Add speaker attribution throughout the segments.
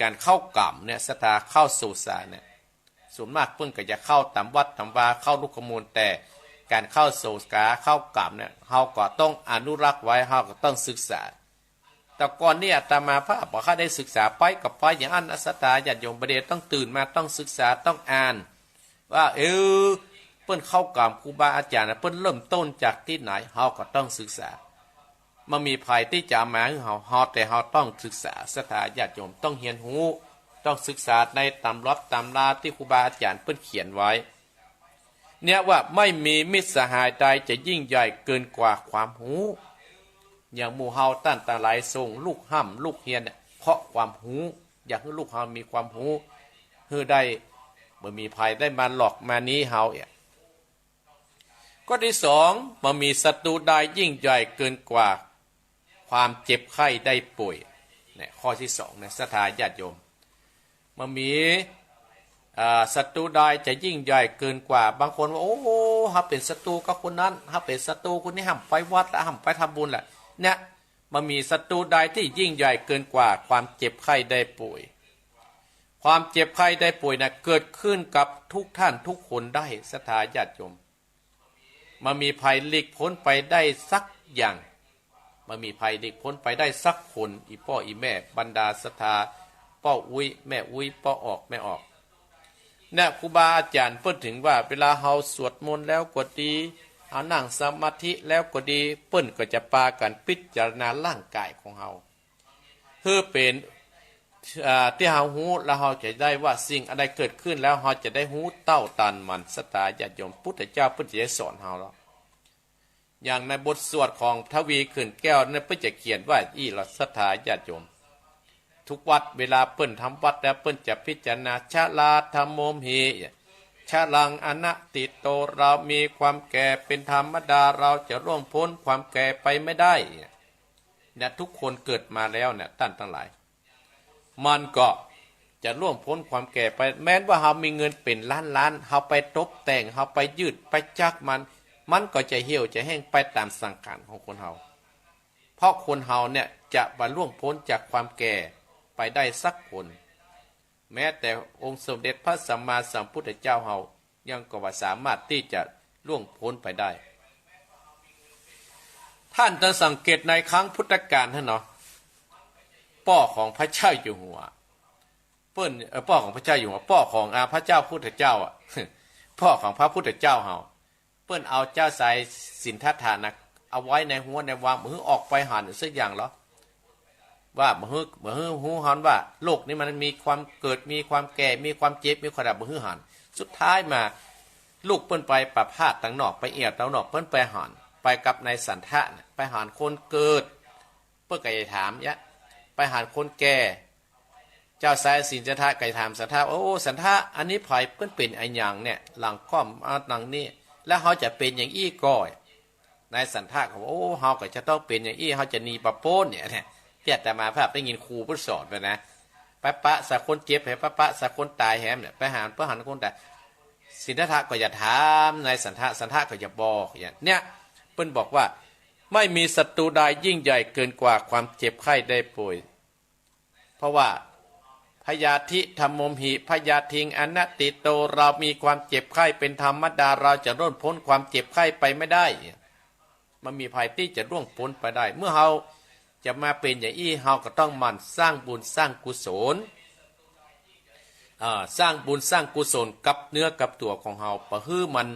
Speaker 1: การเข้ากล่ำเนี่ยศรัทธาเข้าสู่ศาลเนี่ยส่วนมากเพิ่นก็จะเข้าตามวัดตามวาเข้าลูกขมูลแต่การเข้าสู่กาเข้ากล่ำเนี่ยเฮาก็ต้องอนุรักษ์ไว้เฮาก็ต้องศึกษาแต่ก่อนเนี่ยอาตมาพระบ่ค่อยได้ศึกษาไปกับไปอย่างอันศรัทธาญาติโยมประเดี๋ยวต้องตื่นมาต้องศึกษาต้องอ่านว่าเปิ้นเข้ากล่ำครูบาอาจารย์เปิ้นเริ่มต้นจากที่ไหนเฮาก็ต้องศึกษามันมีภัยที่จะมาให้เฮาแต่เฮาต้องศึกษาศรัทธาญาติโยมต้องเรียนรู้ต้องศึกษาในตำรับตำราที่ครูบาอาจารย์เปิ้นเขียนไว้เนี่ยว่าไม่มีมิตรสหายใดจะยิ่งใหญ่เกินกว่าความรู้อย่างหมู่เฮาตั้นตาหลายส่งลูกห้ำลูกเฮียนเพราะความรู้อยากให้ลูกเฮามีความรู้เพื่อได้บ่มีภัยได้มาหลอกมานี้เฮาข้อที่สองบ่มีศัตรูใดยิ่งใหญ่เกินกว่าความเจ็บไข้ได้ป่วยเนี่ยข้อที่สองนะศรัทธาญาติโยมมันมีศัตรูใดจะยิ่งใหญ่เกินกว่าบางคนว่าโอ้โหถ้าเป็นศัตรูกับคนนั้นถ้าเป็นศัตรูคนนี้ห้ามไปวัดและห้ามไปทำบุญแหละเนี่ยมันมีศัตรูใดที่ยิ่งใหญ่เกินกว่าความเจ็บไข้ได้ป่วยความเจ็บไข้ได้ป่วยนะเกิดขึ้นกับทุกท่านทุกคนได้ศรัทธาญาติโยมมันมีภัยหลีกพ้นไปได้สักอย่างมันมีภัยหลีกพ้นไปได้สักคนอีพ่ออีแม่บรรดาศรัทธาพ่ออุ้ยแม่อุ้ยพ่อออกแม่ออกเนี่ยครูบาอาจารย์เพิ่นถึงว่าเวลาเฮาสวดมนต์แล้วก็ดีเฮานั่งสมาธิแล้วก็ดีเพิ่นก็จะปากันพิจารณาร่างกายของเฮาเพื่อเป็นที่เฮาฮู้แล้วเฮาจะได้ว่าสิ่งอะไรเกิดขึ้นแล้วเฮาจะได้ฮู้เต้าตันมันศรัทธาญาติโยมพุทธเจ้าเพิ่นจะสอนเฮาแล้วอย่างในบทสวดของทวีขึ้นแก้วนั้นเพิ่นจะเขียนว่าอีละศรัทธาญาติโยมทุกวัดเวลาเปิ้นทำวัดแล้วเปิ้นจะพิจารณาชะลาธรรมโมหิชะลังอนัตติโตเรามีความแก่เป็นธรรมดาเราจะร่วงพ้นความแก่ไปไม่ได้เนี่ยทุกคนเกิดมาแล้วเนี่ยท่านทั้งหลายมันก็จะร่วงพ้นความแก่ไปแม้ว่าเฮามีเงินเป็นล้านเฮาไปตกแต่งเฮาไปยืดไปจักมันก็จะเหี่ยวจะแห้งไปตามสังขารของคนเฮาเพราะคนเฮาเนี่ยจะบรรลุพ้นจากความแก่ไปได้สักคนแม้แต่องค์สมเด็จพระสัมมาสัมพุทธเจ้าเฮายังก็ว่าสามารถที่จะล่วงพ้นไปได้ท่านต้องสังเกตในครั้งพุทธกาลท่านเนาะพ่อของพระเจ้าอยู่หัวเปิ้นพ่อของพระเจ้าอยู่หัวพ่อของพระเจ้าพุทธเจ้าพ่อของพระพุทธเจ้าเฮาเปิ้นเอาเจ้าสายสินทัฏฐานะเอาไว้ในหัวในวางมือออกไปหันสักอย่างเหรอว่ามือหูหันว่าโลกนี้มันมีความเกิดมีความแก่มีความเจ็บมีความดับมือหันสุดท้ายมาลูกเปิ้นไปประพาสต่างนอกไปเอียดต่างนอกเปิ้นไปหันไปกับในสันทะไปหันคนเกิดเปิ้นก็จะถามยะไปหันคนแก่เจ้าสายสินทัฏฐะก็ถามสันทะโอ้สันทะอันนี้ไผเปิ้นเป็นไอ้หยังเนี่ยหลังก้อมหลังนี้แล้วเขาจะเป็นอย่างอี้ก้อยในสันทะเขาโอ้เฮาก็จะต้องเป็นอย่างอี้เฮาจะหนีปะโป้นเนี่ยแต่มาภาพได้ยินครูพุทธสอนไปนะไปปะสักคนเจ็บให้ปะสักคนตายแหมเนี่ยไปหาเพื่อหันคนแต่สินทะก็อย่าถามในสันทะก็อย่าบอกอย่างเนี้ยเพิ่นบอกว่าไม่มีศัตรูใดยิ่งใหญ่เกินกว่าความเจ็บไข้ได้ป่วยเพราะว่าพยาธิธรรมโมหิพยาทิงอนัตติโตเรามีความเจ็บไข้เป็นธรรมดาเราจะร่วงพ้นความเจ็บไข้ไปไม่ได้มันมีภัยที่จะร่วงพ้นไปได้เมื่อเฮาจะมาเป็นอย่างอี้เฮาก็ต้องมันสร้างบุญสร้างกุศลสร้างบุญสร้างกุศลกับเนื้อกับตัวของเฮาเพื่อมัน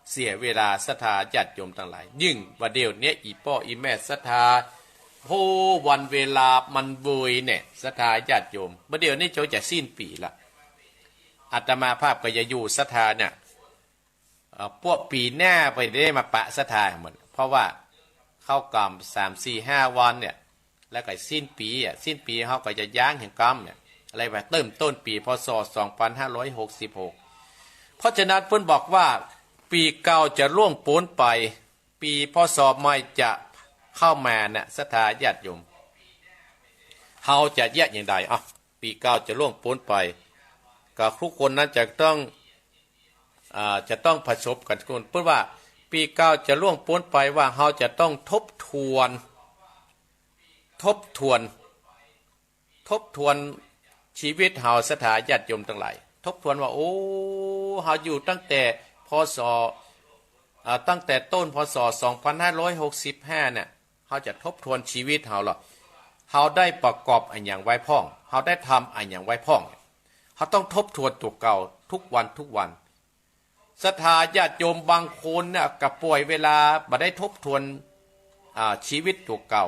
Speaker 1: เสียเวลาศรัทธาญาติโยมทั้งหลายยิ่งว่าเดี๋ยวนี้อีพ่ออีแม่ศรัทธาโพวันเวลามันเวยเนี่ยศรัทธาญาติโยมว่าเดี๋ยวนี้จะสิ้นปีละอาตมาภาพก็จะอยู่ศรัทธาเนี่ยพวกปีหน้าไปได้มาปะศรัทธาเหมือนเพราะว่าเข้ากรรม3-4-5 วันเนี่ยแล้วก็สิ้นปีเขาก็จะย่างแห่งกรรมเนี่ยอะไรแบบเริ่มต้นปีพศ2566เพราะฉะนั้นเพิ่นบอกว่าปีเก่าจะล่วงพ้นไปปีพศใหม่จะเข้ามาเนี่ยศรัทธาญาติโยมเขาจะแยกอย่างใดปีเก่าจะล่วงพ้นไปก็ทุกคนนั้นจะต้องประสบกันทุกคนเพื่อว่าปีเก่าจะล่วงพ้นไปว่าเราจะต้องทบทวน ทบทวนชีวิตเฮาศรัทธาญาติโยมทั้งหลายทบทวนว่าโอ้เฮาอยู่ตั้งแต่พศตั้งแต่ต้นพศ2565เนี่ยเฮาจะทบทวนชีวิตเฮาหรอเฮาได้ประกอบอันอย่างไว้พ่องเฮาได้ทำอันอย่างไว้พ่องเฮาต้องทบทวนตัวเก่าทุกวันทุกวันศรัทธาญาติโยมบางคนเนี่ยกับป่วยเวลาบ่ได้ทบทวนชีวิตตัวเก่า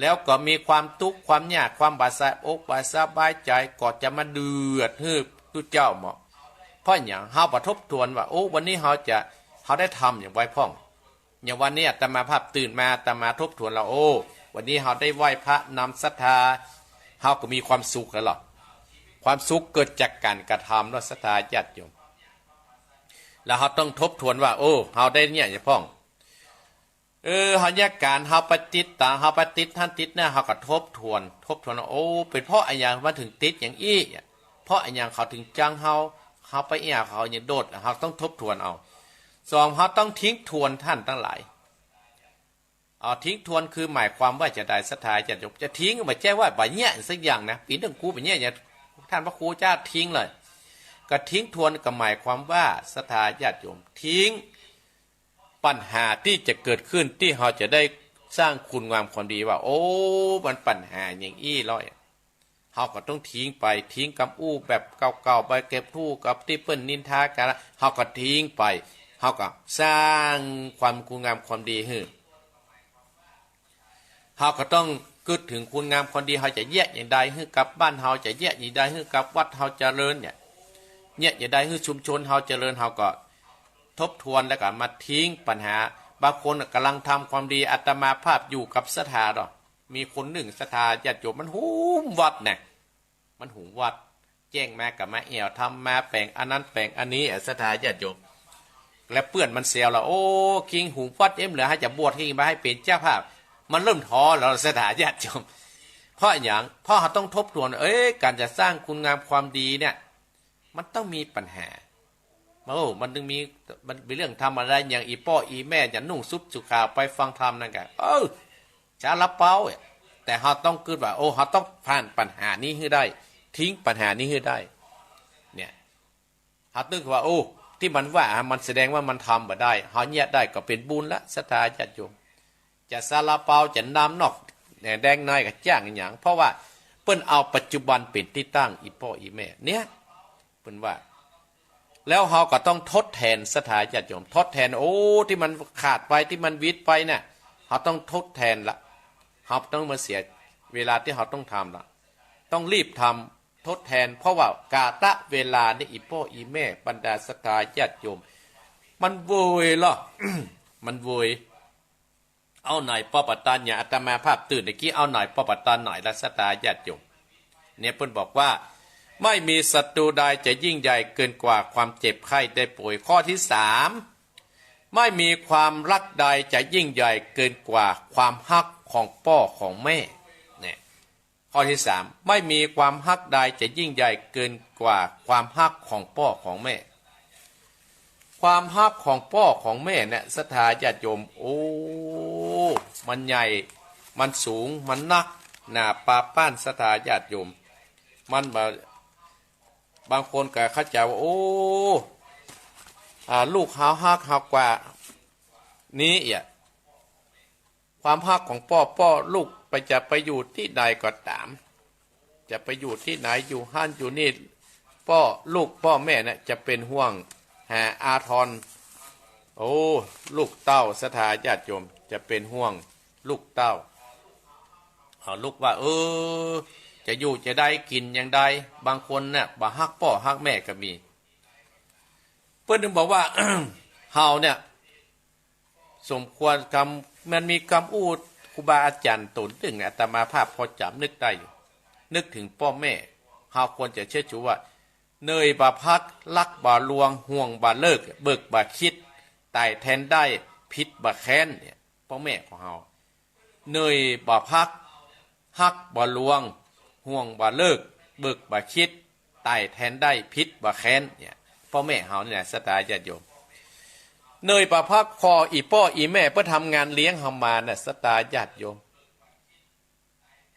Speaker 1: แล้วก็มีความทุกข์ความยากความบาดสะอกบาดสบายใจก็จะมาเดือดฮึบตุเจ้าหมอเพราะอย่างเฮาประทบทวนว่าโอ้วันนี้เฮาได้ทำอย่างไว้พ่องอย่างวันนี้อาตมาภาพตื่นมาอาตมาทบทวนเราโอ้วันนี้เฮาได้ไหว้พระนำศรัทธาเฮาก็มีความสุขแล้วหรอความสุขเกิดจากการกระทำและศรัทธาญาติโยมแล้วเฮาต้องทบทวนว่าโอ้เฮาได้เนี่ยอย่างพ่องเฮาแยกการเฮาปฏิติเฮาปฏิท่านติดเนี่ยเฮาก็ทบทวนโอ้เป็นเพราะอะไรอย่างมาถึงติดอย่างอี้เพราะอะไรอย่างเขาถึงจ้างเฮาไปเขาอย่างโดดเฮาต้องทบทวนเอาสองเฮาต้องทิ้งทวนท่านทั้งหลายทิ้งทวนคือหมายความว่าจะได้ศรัทธาจะทิ้งไม่ใช่ว่าบ่เนี่ยสักอย่างนะปีนึงกูบ่เนี่ยท่านพระครูเจ้าทิ้งเลยก็ทิ้งทวนก็หมายความว่าศรัทธาญาติโยมทิ้งปัญหาที่จะเกิดขึ้นที่เราจะได้สร้างคุณงามความดีว่าโอ้มันปัญหาอย่างอี้ร้อยเราก็ต้องทิ้งไปทิ้งกำอู้แบบเก่าๆไปเก็บทู่กับที่เปิ้นนินทากันเราก็ทิ้งไปเราก็สร้างความคุณงามความดีให้เราก็ต้องกึดถึงคุณงามความดีเราจะแยกอย่างใดให้กับบ้านเราจะแยกอย่างใดให้กับวัดเราเจริญเนี่ยอย่างใดให้ชุมชนเราเจริญเราก็ทบทวนแล้วก็มาทิ้งปัญหาบางคนกำลังทำความดีอาตมาภาพอยู่กับศรัทธาดอกมีคนหนึ่งศรัทธาญาติโยมมันหุมวัดเนี่ยมันหุมวัดแจ้งมากับมาเอวทำมาแปลงอันนั้นแปลงอันนี้ศรัทธาญาติโยมและเพื่อนมันเสียวเราโอ้คิงหุมวัดเหลือให้จะบวชให้มาให้เป็นเจ้าภาพมันเริ่มท้อแล้วศรัทธาญาติโยมเพราะอย่างเพราะเขาต้องทบทวนการจะสร้างคุณงามความดีเนี่ยมันต้องมีปัญหามันถึงมันเป็นเรื่องทำอะไรอย่างอีพ่ออีแม่จะนุ่งซุปสุขาไปฟังธรรมนั่นกันชาละเป้าแต่เราต้องคิดว่าเราต้องผ่านปัญหานี้ให้ได้ทิ้งปัญหานี้ให้ได้เนี่ยเราต้องว่าที่มันว่ามันแสดงว่ามันทำมาได้เราเนี่ยได้ก็เป็นบุญละศรัทธาญาติโยมจะซาลาเปาจะน้ำนอกแดงในกับจ้างอย่างเพราะว่าเปิ้นเอาปัจจุบันเป็นที่ตั้งอีพ่ออีแม่เนี่ยเปิ้นว่าแล้วเราก็ต้องทดแทนศรัทธาญาติโยมทดแทนที่มันขาดไปที่มันวิตไปเนี่ยเราต้องทดแทนละเราต้องมาเสียเวลาที่เราต้องทำละต้องรีบทำทดแทนเพราะว่ากาตะเวลานี่อีพ่ออีแม่บรรดาศรัทธาญาติโยมมันโวยเหรอ มันโวยเอาหน่อยป้อปตานอย่าอาตมาภาพตื่นเมื่อกี้เอาหน่อยป้อปตานหน่อยละศรัทธาญาติโยมเนี่ยเพิ่นบอกว่าไม่มีศัตรูใดจะยิ่งใหญ่เกินกว่าความเจ็บไข้ได้ป่วยข้อที่สามไม่มีความรักใดจะยิ่งใหญ่เกินกว่าความฮักของพ่อของแม่เนี่ยข้อที่สามไม่มีความฮักใดจะยิ่งใหญ่เกินกว่าความฮักของพ่อของแม่ความฮักของพ่อของแม่เนี่ยศรัทธาญาติโยมมันใหญ่มันสูงมันนักหนาปาป้านศรัทธาญาติโยมมันบางคนก็เข้าใจว่าลูกเขาฮักเขากว่านี้ความฮักของพ่อลูกจะไปอยู่ที่ใดก็ตามจะไปอยู่ที่ไหนอยู่ห้านอยู่นี่ลูกพ่อแม่เนี่ยจะเป็นห่วงหาอาทรลูกเต้าศรัทธาญาติโยมจะเป็นห่วงลูกเต้าลูกว่าจะอยู่จะได้กินอย่างใดบางคนเนี่ยบ่ฮักพ่อฮักแม่ก็มีเพื่อนถึงบอกว่า เฮาเนี่ยสมควรมันมีคำอู้ครูบาอาจารย์ตนถึงอาตมาภาพพอจำนึกได้อยู่นึกถึงพ่อแม่เฮาควรจะเชื่อชูว่าเนยบ่พักลักบ่ลวงห่วงบ่เลิกเบิกบ่คิดไต่แทนได้พิษบ่แค้นเนี่ยพ่อแม่ของเฮาเนยบ่พักฮักบ่ลวงห่วงบ่เลิกเบิกบ่คิดไต่แทนได้พิษบ่แค้นเนี่ยพ่อแม่เฮาเนี่ยศรัทธาญาติโยมเนยประพักคออีพ่ออีแม่เพื่อทำงานเลี้ยงเฮามาเนี่ยศรัทธาญาติโยม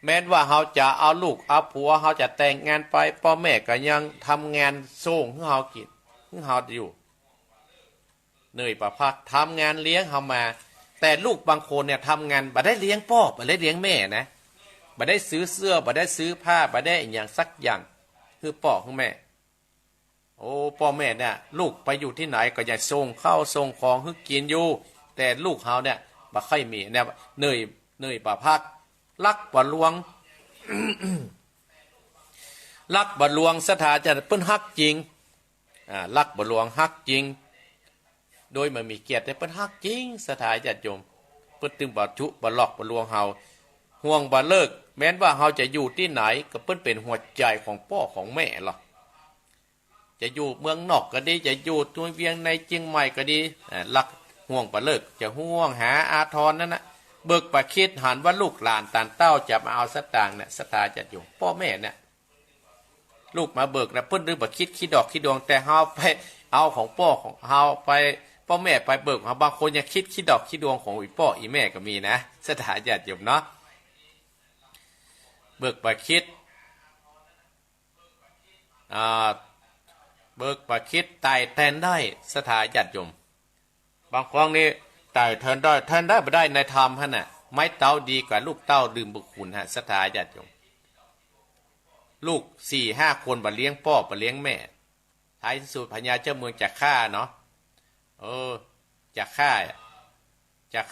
Speaker 1: แม้นว่าเฮาจะเอาลูกเอาผัวเฮาจะแต่งงานไปพ่อแม่ก็ยังทำงานส่งให้เฮากินให้เฮาอยู่เหนื่อยประพักทำงานเลี้ยงเฮามาแต่ลูกบางคนเนี่ยทำงานบ่ได้เลี้ยงพ่อบ่ได้เลี้ยงแม่นะบ่ได้ซื้อเสื้อบ่ได้ซื้อผ้าบ่ได้อย่างสักอย่างคือพ่อของแม่โอ้พ่อแม่เนี่ยลูกไปอยู่ที่ไหนก็ยังส่งข้าวส่งของให้กินอยู่แต่ลูกเฮาเนี่ยบ่ค่อยมีเนี่ยเหนื่อยประพักลักบ่ลวง ลักบ่ลวงสถาจะเปิ้นฮักจริงลักบ่ลวงฮักจริงโดยมันมีเกียรติแต่เปิ้นฮักจริงสถาญาติโยมเปิ้นตึงบ่จุบ่หลอกบ่ลวงเฮาห่วงบ่เลิกแม้นว่าเฮาจะอยู่ที่ไหนก็เปิ้นเป็นหัวใจของพ่อของแม่หรอจะอยู่เมืองนอกก็ดีจะอยู่ตัวเวียงในเชียงใหม่ก็ดีลักห่วงบ่เลิกจะห่วงหาอาทรนั่นน่ะเบิกประคิดหันว่าลูกหลานตานเต้าจะมาเอาสตางค์เนี่ยสถาญาติโยมพ่อแม่เนี่ยลูกมาเบิกนะเปิ้นนึกบ่คิดดอกคิดดวงแต่เฮาไปเอาของพ่อของเฮาไปพ่อแม่ไปเบิกบางคนยังคิดดอกคิดดวงของอีพ่ออีแม่ก็มีนะสถาญาติโยมเนาะเบิกประคิดเบิกประคิดไต่แทนได้สถาญาติโยมบางครั้งนี่ไต่แทนได้บ่ได้ในธรรมฮะน่ะไม้เต้าดีกว่าลูกเต้าลืมบุญคุณฮะสถาญาติโยมลูก4-5 คนบ่เลี้ยงพ่อบ่เลี้ยงแม่ท้ายที่สุดพญาเจ้าเมืองจะฆ่าเนาะจะฆ่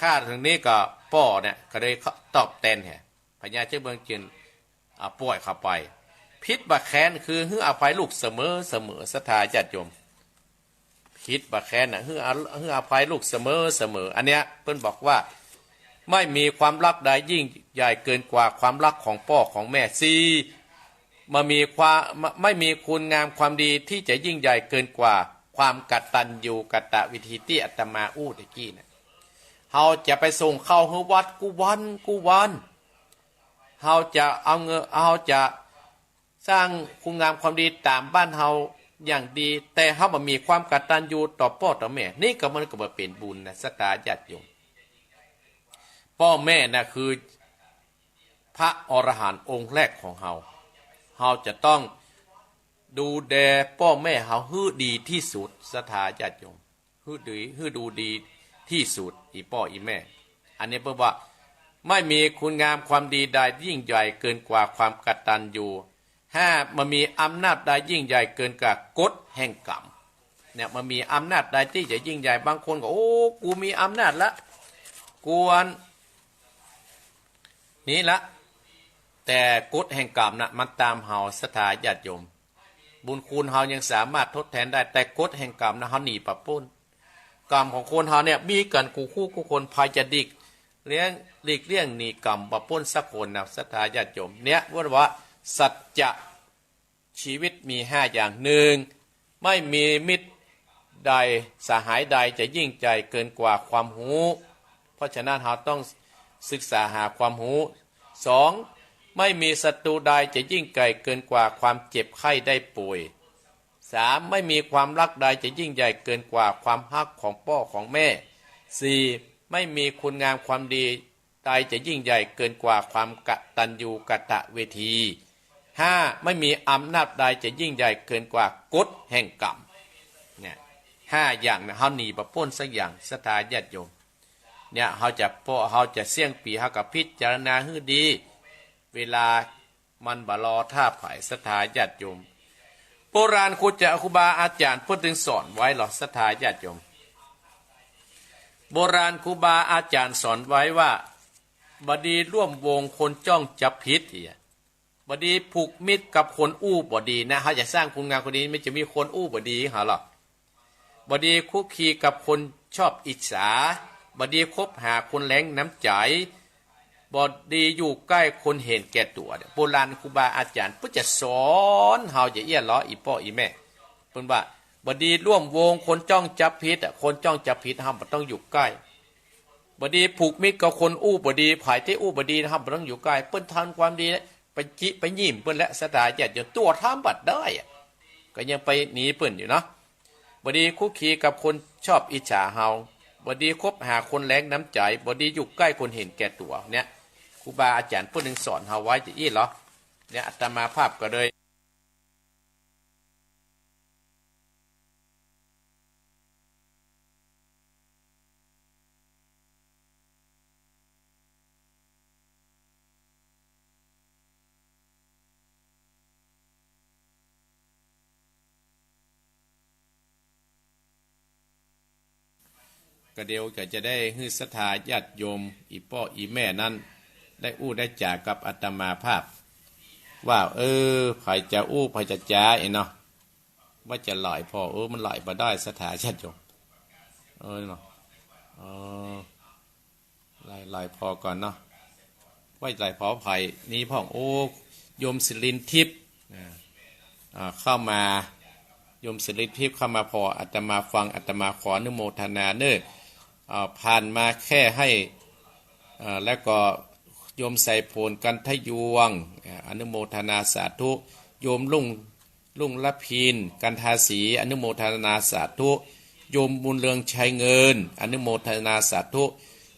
Speaker 1: าถึงนี้ก็พ่อเนี่ยก็เลยตอบแทนแฮะพญาเจ้าเมืองจึงป่วยเข้าไปพิษบักแค้นคือให้อภัยลูกเสมอสถาญาติโยมพิษบักแค้นน่ะให้อภัยลูกเสมออันเนี้ยเพิ่นบอกว่าไม่มีความรักใดยิ่งใหญ่เกินกว่าความรักของพ่อของแม่ไม่มีคุณงามความดีที่จะยิ่งใหญ่เกินกว่าความกตัญญูกตวิธีที่อาตมาอู้ตะกี้เนี่ยเฮาจะไปส่งเข้าให้วัดกูวันเฮาจะเอาเงินเฮาจะสร้างคุณงามความดีตามบ้านเฮาอย่างดีแต่เฮาบ่มีความกตัญญูต่อพ่อต่อแม่นี่ก็มันก็บ่เป็นบุญนะสถาญาติโยมพ่อแม่น่ะคือพระอรหันต์องค์แรกของเฮาจะต้องดูแลพ่อแม่เฮาให้ดีที่สุดสถาญาติโยมให้ดูดีที่สุดอีพ่ออีแม่อันนี้เพิ่นว่าไม่มีคุณงามความดีใดยิ่งใหญ่เกินกว่าความกตัญญูมันมีอำนาจใดยิ่งใหญ่เกินกว่ากฎแห่งกรรมเนี่ยมันมีอำนาจใดที่จะยิ่งใหญ่บางคนก็โอ้กูมีอำนาจละกวนนี้ละแต่กฎแห่งกรรมน่ะมันตามเฮาสถาญาติโยมบุญคุณเฮายังสามารถทดแทนได้แต่กฎแห่งกรรมนะเฮาหนีปะปุ้นกรรมของคนเฮาเนี่ยมีกันคู่คนภายจะหลีกเลี่ยงหนีกรรมปะปุ้นสักคนนะสถาญาติโยมเนี่ยว่าสัจจะชีวิตมี5อย่างหนึ่งไม่มีมิตรใดสหายใดจะยิ่งใจเกินกว่าความรู้เพราะฉะนั้นเราต้องศึกษาหาความรู้2ไม่มีศัตรูใดจะยิ่งไกลเกินกว่าความเจ็บไข้ได้ป่วย3ไม่มีความรักใดจะยิ่งใหญ่เกินกว่าความฮักของพ่อของแม่4ไม่มีคุณงามความดีใดจะยิ่งใหญ่เกินกว่าความกตัญญูกตเวที5ไม่มีอำนาจใดจะยิ่งใหญ่เกินกว่ากฎแห่งกรรมเนี่ย5อย่างนะเฮาหนีบ่พ้นสักอย่างสถาญาติโยมเนี่ยเฮาจะเสี่ยงปีเฮากับพิจารณาให้ดีเวลามันบ่รอท่าไผ่สถาญาติโยมโบราณครูบาอาจารย์เพิ่นถึงสอนไว้หรอสถาญาติโยมโบราณครูบาอาจารย์สอนไว้ว่าบดีร่วมวงคนจ้องจับผิดบดีผูกมิตรกับคนอู้บ่ดีนะเขาจะสร้างคุณงามคนนี้ไม่จะมีคนอู้บ่ดีหรอกบดีคุกคีกับคนชอบอิจฉาบดีคบหาคนแหลงน้ำใจบดีอยู่ใกล้คนเห็นแก่ตัวโบราณครูบาอาจารย์เพื่อจะสอนเฮาจะเอี้ยล้ออีพ่ออีแม่เพิ่นว่าบดีร่วมวงคนจ้องจับผิดคนจ้องจับผิดเฮาบ่ต้องอยู่ใกล้บดีผูกมิตรกับคนอู้บ่ดีไผที่อู้บ่ดีเฮาบ่ต้องอยู่ใกล้เพิ่นทำความดีไปจิไปยิ้มเพิ่นและสถาญาติโยมตัวทำบัดได้ก็ยังไปหนีเพิ่นอยู่เนาะบดีคุกคีกับคนชอบอิจฉาเฮาบดีคบหาคนแรงน้ำใจบดีอยู่ใกล้คนเห็นแก่ตัวเนี่ยค รูบาอาจารย์ผู้หนึ่งสอนเฮาไว้จะอี้เหรอเนี่ยอาตมาภาพก็เลยก็เดียวก็จะได้ฮือศรัทธาญาติโยมอีพ่ออีแม่นั้นได้อู้ได้จ่ากับอาตมาภาพว่าไผจะอู้ไผจะจ้าเนาะว่าจะหลอยพอมันหลอยมาได้ศรัทธาญาติโยมเนาะหลอยพอก่อนเนาะว่าหลอยพอไผนี้พ่องโยมศิรินทิพย์เข้ามาโยมศิรินทิพย์เข้ามาพออาตมาฟังอาตมาขออนุโมทนาเน้อผ่านมาแค่ให้แล้วก็โยมใส่โพนกันทยวงอนุโมทนาสาธุโยมลุ่งละพินกันทาสีอนุโมทนาสาธุโยมบุญเรืองชัยเงินอนุโมทนาสาธุ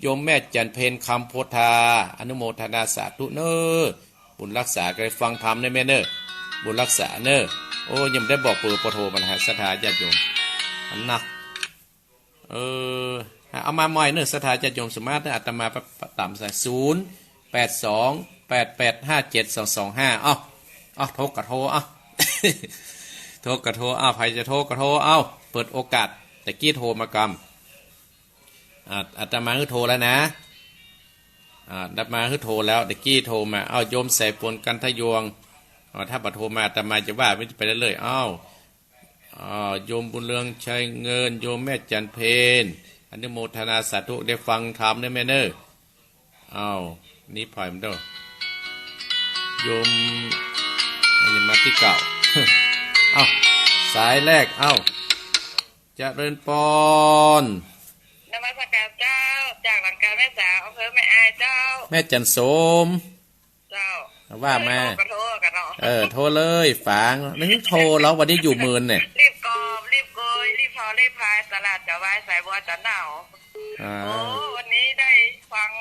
Speaker 1: โยมแม่จันเพนคำโพธาอนุโมทนาสาธุเน้อบุญรักษาก็ได้ฟังธรรมได้แม่เน้อบุญรักษาเน้อยังได้บอกเปิดปโทมันหาศรัทธาญาติโยมอันหนักเอามาใหม่เน้อศรัทธาญาติโยมสมาธิอาตมาต่ำใส่08288572225โทรกระโทรโทรกระโทรใครจะโทรกระโทรเปิดโอกาสแต่กี้โทรมากรรมอาตมาคือโทรแล้วนะอาตมาคือโทรแล้วแต่กี้โทรมาโยมใส่ปนกันทะยวงถ้าบัดโทรมาอาตมาจะว่าไม่ไปเรื่อยโยมบุญเรืองชัยเงินโยมแม่จันเพนอนุโมทนาสาธุได้ฟังธรรมได้แม่เน้อนี่ปล่อยมันเด้อโยมยังมาที่เก่า สายแรกเจริญปอน
Speaker 2: นมัสการเจ้าจากหลังการแม่สาวอำเภอแม่อายเจ้า
Speaker 1: แม่จันโสม
Speaker 2: เจ้า
Speaker 1: ว่ามา
Speaker 2: โทรกันเนา
Speaker 1: ะโทรเลยฝางนึกโทรแล้ววันนี้อยู่เมืองเนี่ย
Speaker 2: รีบกอบรีบโกยรีบพอรีบพายตลาดจะไว้สายบัวจะหนาววันนี้ได้ฟัง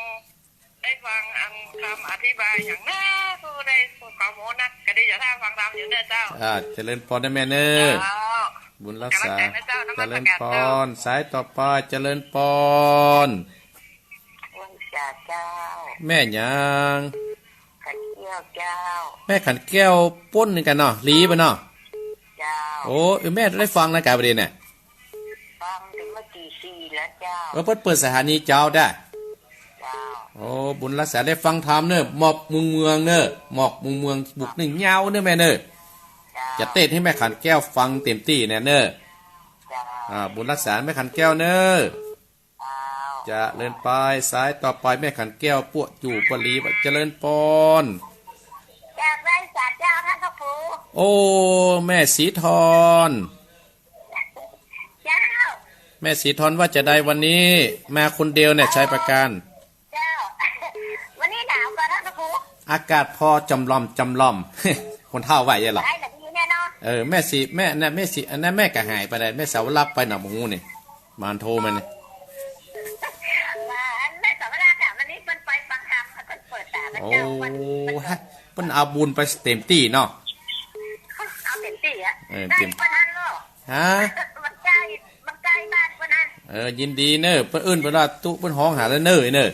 Speaker 2: คำอธิบายอย่างน่าผู้ได้ความโหนักก็ได้จะท่าฟังธรรมอยู่เด้อเจ้า
Speaker 1: เจริญพรได้แม่เน้อบุญรักษาเจริญพรสายต่อไปเจริญพรแม่ยัง
Speaker 2: ขันแก้วเจ้า
Speaker 1: แม่ขันแก้วป้นกันเนาะลีป่ะเนาะ
Speaker 2: เจ้า
Speaker 1: แม่ได้ฟังนะการประเด็นเนี่ย
Speaker 2: ฟังถึงเมื่อกี่ปีแล้วเจ้า
Speaker 1: เปิดสถานีเจ้าได้บุญรักษาได้ฟังธรรมเนอะหมอกเมืองเนอะหมอกเมืองบุกหนึ่งเงาเนอะแม่เนอะจะเต้นให้แม่ขันแก้วฟังเต็มที่เนอะบุญรักษาแม่ขันแก้วเนอะจะเลินไปสายต่อไปแม่ขันแก้วปวดอยู่ปลีเจริญปอน
Speaker 2: จากไรศาสตร์เจ้าท่านพระครู
Speaker 1: แม่สีทอนแม่สีทอนว่าจะได้วันนี้มาคนเดียวเนี่ยใช้ประการ
Speaker 2: วันนี้หนาวกว่าท่านพระครู
Speaker 1: อากาศพอจำลอม คนเท่าไหวยังหรอแม่สีแม่น่ะแม่สีอันนั้นแม่ก็หายไปเลยแม่สาวรับไปหน่ะมูนี่มานโทรมาเนี่ย
Speaker 2: แม่สาวรับค่ะวันนี้มันไปฟังธรรมค่ะเปิดตาเจ้าวัน
Speaker 1: เพิ่นเอาบุญไปเต็มที่เนาะ
Speaker 2: เอาเต็มที่ได้ปานนั้นเหรอมันใกล้บ้านปานนั้น
Speaker 1: ยินดีเนอะเพิ่นเพิ่นว่าตุเพิ่นห้องหาแล้วเนอะ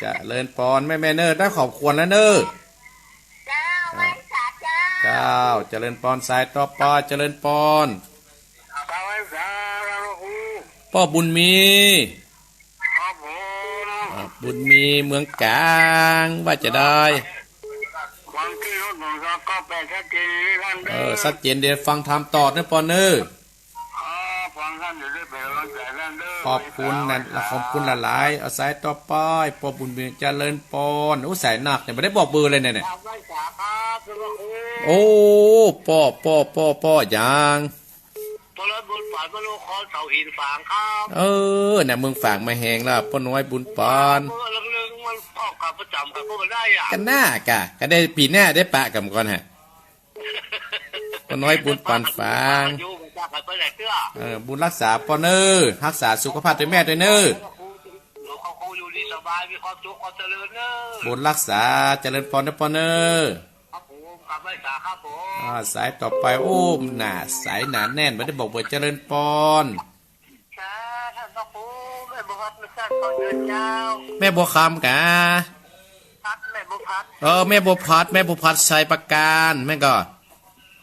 Speaker 1: จะเลินปอนแม่เนอได้ขอบควรแล้วเนอเจ้าเจริญปอนสายต่อปอเจริญปอนพ่อบุญมีเมืองกลางว่าจะได้สัดเจนเดี๋ยวฟังธรรมต่อนะปอนเนอขอบคุณนะขอบคุณหลายๆเอาสายต่อไปปอบุญมีเจริญปอนสายหนักเนี่ยไม่ได้บอกเบอร์เลยเนี่ยป้อย่าง
Speaker 2: ตลอดบุญฝานพระโลคอเสาหินฝางครับ
Speaker 1: เนี่ยมึงฝางมาแหงแล้วป้าน้อยบุญปาน
Speaker 2: ลึงมันออกกับประจำกับพวกมันได้
Speaker 1: กันหน้ากะก็ได้ปีหน้าได้ปะกันก่อนฮะป้าน้อยบุญปานฝางบุญรักษาปอเนอรักษาสุขภาพด้วยแม่ด้วยเนอ
Speaker 3: บายมีความสุขความเจริญเนอะ
Speaker 1: บุญรักษาเจริญพรนะปอเนอ
Speaker 3: ครับผมขับไว้สาครับผม
Speaker 1: สายต่อไปโอ้มหนาสายหนาแน่นไม่ได้บอกว่าเจริญพร
Speaker 3: จ้าท่านพระครูแม่บุพัฒน์ไม่ทราบตอนเดินเจ้า
Speaker 1: แม่บัวคำกะ
Speaker 3: พัดแม่บุพัฒน์
Speaker 1: แม่บัวพัดชัยประการแม่ก็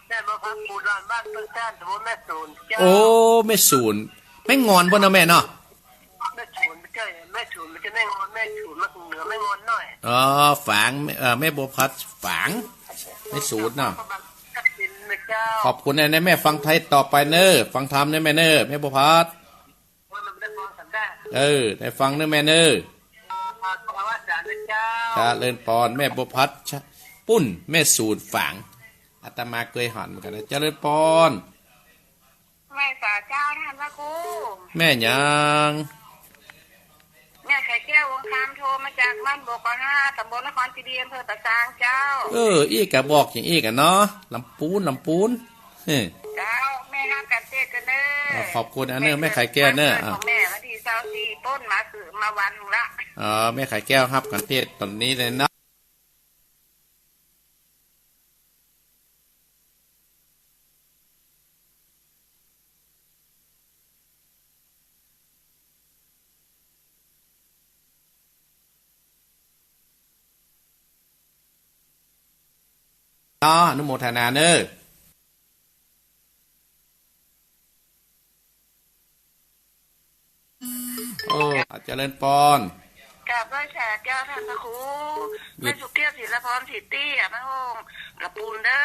Speaker 3: แม่บุพัฒน์ปูดานบ้านเพิ่งแจ้งสมมติแม่ศูนย์เจ้า
Speaker 1: โอ้แม่ศูนย์ไม่งอนบ่เนาะแม่เนาะ
Speaker 3: แม่ศูนย์ไม่ใช่แม่ศูนย์มันจะไม่งอนแม่ศูนย์มันเหนือไม่งอนหน่อย
Speaker 1: ฝางแม่บัวพัดฝางไม่ศูนย์เนาะ
Speaker 3: กัดสินนะเจ้า
Speaker 1: ขอบคุณนะแม่ฟังไทยต่อไปเนอฟังธรรมนะแม่เนอแม่บัวพัด
Speaker 3: ว่ามันไม่ได้ฟังสันได้
Speaker 1: ได้ฟังเนอแม่เนอ
Speaker 3: พาตัวว่าจานนะเจ้า
Speaker 1: จะเลินปอนแม่บัวพัดปุ้นแม่ศูนย์ฝางอาตมาเคยหันเหมือนกันนะเจริญปอน
Speaker 2: แม่สาเจ้าท่านพระครู
Speaker 1: แม่ยัง
Speaker 2: แม่ไข่แก้ววงคำโทรมาจากบ้านบก5ตำบลนครศรีดีอำเภอตะซางเจ้า
Speaker 1: อีกกะบอกอย่างอีกอะเนาะลำปูนเฮ้ย
Speaker 2: เจ้าแม่ห้ามกันเทศกันเนอ
Speaker 1: ขอบคุณอันเนอแม่ไข่แก้วเนอ
Speaker 2: ของแม่วันที่24ต้นมาคือมาวันละ
Speaker 1: แม่ไข่แก้วครับกันเทศตอนนี้เลยนะอนุโมทนาเนอเจริญปอน
Speaker 2: กราบไหว้แขกแก้วท่านพระครูแม่สุเกียรติศิลพรสิทธิ์เตี้ยแม่ห้องกระปูนเด้อ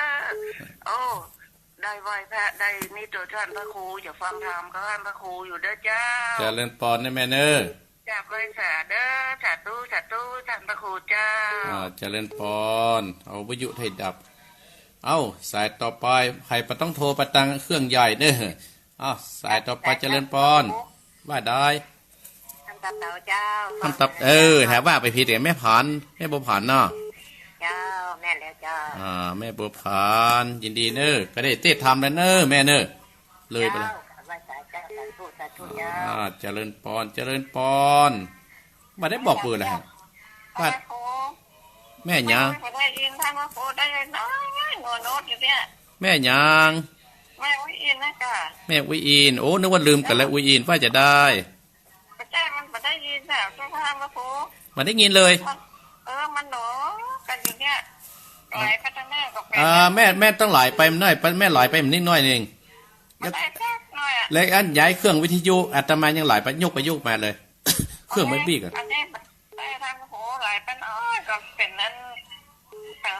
Speaker 2: โอ้ได้ไหวพระได้นี่ตัวท่านพระครูอย่าฟังธรรมก็ท่านพระครูอยู่เด้อเจ้า
Speaker 1: เจริญปอนนะแม่เนอก
Speaker 2: ราบไหว้แขกเด้อสาธุท่านพระครูเจ้า
Speaker 1: เจริญปอนเอาวิทยุไทยดับสายต่อไปใครปะต้องโทรประตังเครื่องใหญ่เนอะสายต่อไปเจริญปอนว่าได้
Speaker 2: ทำตับเต่าเจ้า
Speaker 1: ทำตับแถวว่าไปผิดแม่ผ่านแม่บัวผ่านเนาะ
Speaker 2: เจ้าแม่แล้วเจ้า
Speaker 1: แม่บัวผ่านยินดีเนอะก็ได้เต้ทำแล้วเนอะแม่เนอะเลยไปเลย
Speaker 2: กราบไหว้สาเจ้าสาธุเจ้า
Speaker 1: เจริญปอนมาได้บอกเบอร์แล้วฮะว่า
Speaker 2: พระครู
Speaker 1: แม่ยัง
Speaker 2: ไม่ได้ยินท่านพระครูได้เลยน้อยโน้ตอยู่เนี่ย
Speaker 1: แม่ยัง
Speaker 2: แม่วิอินนะจ้ะ
Speaker 1: แม่อุยอินโอ้นึกว่าลืมกันแล้วอุยอินว่าจะได้
Speaker 2: พระเจ้ามันไม่ได้ยินแบบท่านพระครู
Speaker 1: มาได้ยินเลย
Speaker 2: มันหนอกันอยู่เนี่ยไหลไปทางแม่กับแม่
Speaker 1: แม่ต้องไหลไปมันน้อยแม่ไหลไปมันนิดหน่อยเอง
Speaker 2: มันได้แค่หน่อยอ่ะ
Speaker 1: แล้วอันย้ายเครื่องวิทยุอาตมายังไหลไปยกมาเลย เครื่องไม่บี้กัน
Speaker 2: อันนี้ได้ทางโหไหลไปน้อยก็เป็นนั้น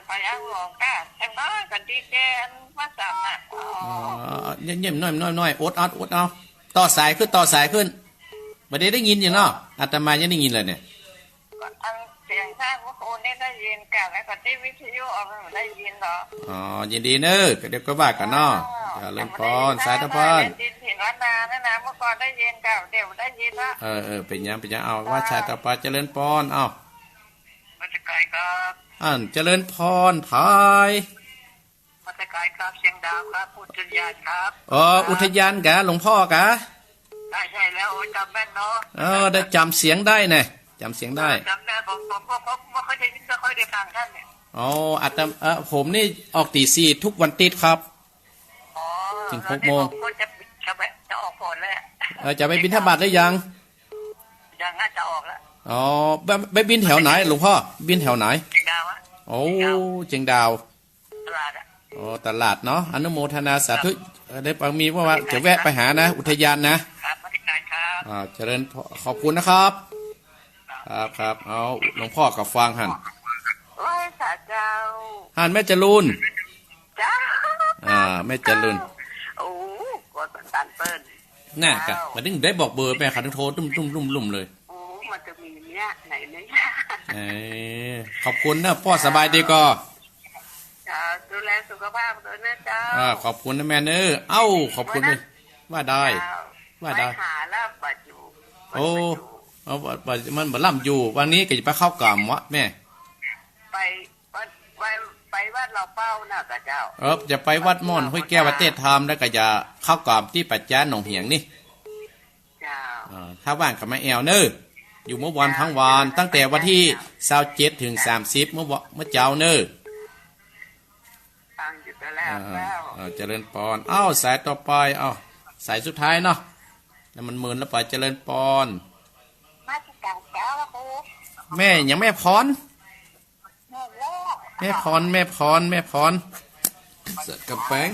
Speaker 2: ไปอ่างหลอกก้าแต่น้อยกันดีแกนว่าสามน่ะ
Speaker 1: เยี่ยมน้อยอดเอาต่อสายขึ้นไม่ได้ยินอยู่เนาะอาตมายังได้ยินเลยเนี่ย
Speaker 2: อันเสียงท่านพระครูนี่ได้ยินกันแล้วก็ที่วิทยุเอาไม่ได้ยินหรอ
Speaker 1: ยินดีเนอะเดี๋ยวก็ว่ากันเนาะเริ่มพรสายตะพร
Speaker 2: ดินถิ่นวันนานะนะเมื่อก่อนได้ยินกับเดี๋ยวได้ยินละ
Speaker 1: เป็นยังเอาว่าชายตะพรเจริญพร
Speaker 3: มาจะไกลครับ
Speaker 1: เจริญพรพาย
Speaker 3: มาจะไกลครับเชียงดาวครับพุทธญาณครับ
Speaker 1: อุทยานกะหลวงพ่อกะ
Speaker 3: ใช่แล้วจำแม่นเนาะ
Speaker 1: ได้จำเสียงได้เนี่ยจำเสียงได้
Speaker 3: จำได้ผมไม่ค่อยได้ยินไม่ค่อยได้ฟังท่านเนี่ย
Speaker 1: อาตมาผมนี่ออกตีสี่ทุกวันติดครับ ถึง6 โมง
Speaker 3: จะออกผลแล้ว
Speaker 1: จะไปบิณฑบาตหรือยัง
Speaker 3: ยังน่าจะออกแล้ว
Speaker 1: ไปบินแถวไหนหลวงพ่อบินแถวไหน
Speaker 3: เชียงดาวอะ
Speaker 1: เจียงดาว
Speaker 3: ตลาดอะ
Speaker 1: ตลาดเนาะอนุโมทนาสาธุได้ปังมีว่าจะแวะไปหานะ อุทยานนะครับ
Speaker 3: มาที่การครับ
Speaker 1: เจริญขอบคุณนะครับครับเอาหลวงพ่อกับฟังหัน
Speaker 2: โอ้ยสาเจ้า
Speaker 1: หันแม่จรูน
Speaker 2: เจ้า
Speaker 1: แม่จรูน
Speaker 2: โอ้กดตันเปิ้ล
Speaker 1: น่ากะมาดึงได้บอกเบอร์แม่ขันโทรลุ่มเลย
Speaker 2: โอ้มันจะมีเนี่ยไหนเนี่ย
Speaker 1: ขอบคุณนะพ่อสบายดีก็
Speaker 2: ดูแลสุขภาพด้วยนะเจ้า
Speaker 1: ขอบคุณนะแม่เนอขอบคุณเลยว่าได้ ว่าได้
Speaker 2: หาแล้วปัจจุ
Speaker 1: มันบ่ล่ำอยู่วันนี้ก็จะไปเข้ากล่ำวะแม่
Speaker 2: ไปวัดเราเป้าน่ะกับเจ้า
Speaker 1: จะไปวัดม่อนห้วยแก้ววัดเทศธรรมแล้วก็จะเข้ากล่ำที่ปัจจานหนองเหียงนี่
Speaker 2: เจ้า
Speaker 1: ถ้าว่างกับแม่แอวเนอ อยู่เมื่อวันทั้งวานตั้งแต่วันที่27ถึง30เมื่อเจ้าเนอ
Speaker 3: ฟังอยู่แต่แล้วแล้ว
Speaker 1: เจริญปอนอ้าวสายต่อไปสายสุดท้ายเนาะแล้วมันหมื่นแล้วไปเจริญปอน
Speaker 2: มาที่กลางเจ้าแล้วครู
Speaker 1: แม่ยังแม่พร
Speaker 2: แม่แล้ว
Speaker 1: แม่พรเสร็จกับแป้ง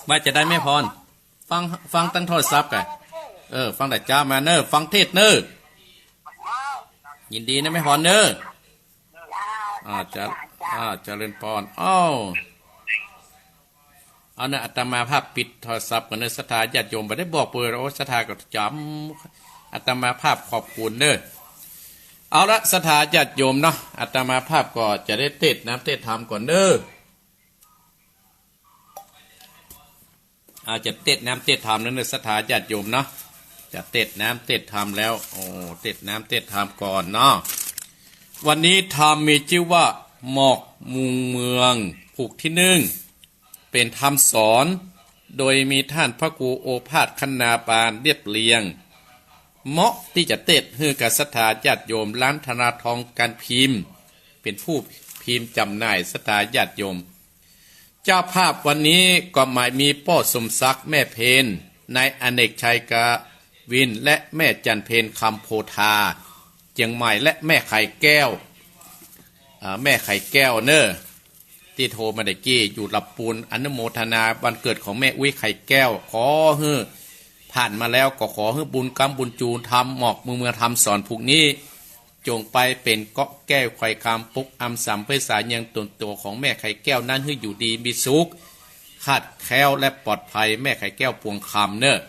Speaker 1: ว่าจะได้แม่พรฟังตั้งโทรศัพท์กันฟังแต่จ้ามาเนอฟังเทศเนอยินดีนะแม่พรเนอเจริญปอนเอาเนอะอาตมาภาพปิดโทรศัพท์กันเนอะศรัทธาญาติโยมไม่ได้บอกเปิดโอ้ศรัทธาก็จำอาตมาภาพขอบคุณเนอะเอาละศรัทธาญาติโยมเนาะอาตมาภาพก็จะได้เทศน้ำเทศธรรมก่อนเนอะจะเทศน้ำเทศธรรมนั่นเนอะศรัทธาญาติโยมเนาะจะเทศน้ำเทศธรรมแล้วเทศน้ำเทศธรรมก่อนเนาะวันนี้ธรรมมีชื่อว่าหมอกมุงเมืองผูกที่1เป็นธรรมสอนโดยมีท่านพระครูโอภาสคณาปานเรียบเรียงเหมาะที่จะเทศให้กับศรัทธาญาติโยมร้านธนาทองการพิมพ์เป็นผู้พิมพ์จำหน่ายศรัทธาญาติโยมเจ้าภาพวันนี้ก็หมายมีพ่อสมศักดิ์แม่เพนนายอเนกชัยกาวินและแม่จันเพนคำโพธาเจียงใหม่และแม่ไข่แก้วแม่ไข่แก้วเนอที่โทรมาได้กี้อยู่ลับปูนอนุโมทนาวันเกิดของแม่อุ้ยไข่แก้วขอให้ผ่านมาแล้วก็ขอให้บุญกรรมบุญจูนทำหมอกมือทำสอนผูกนี้จงไปเป็นเกาะแก้วไข่คำปุกอำสัมเพื่อสายยังตัวของแม่ไข่แก้วนั้นให้อยู่ดีมีสุขขาดแคล้วและปลอดภัยแม่ไข่แก้วพวงคำเนอ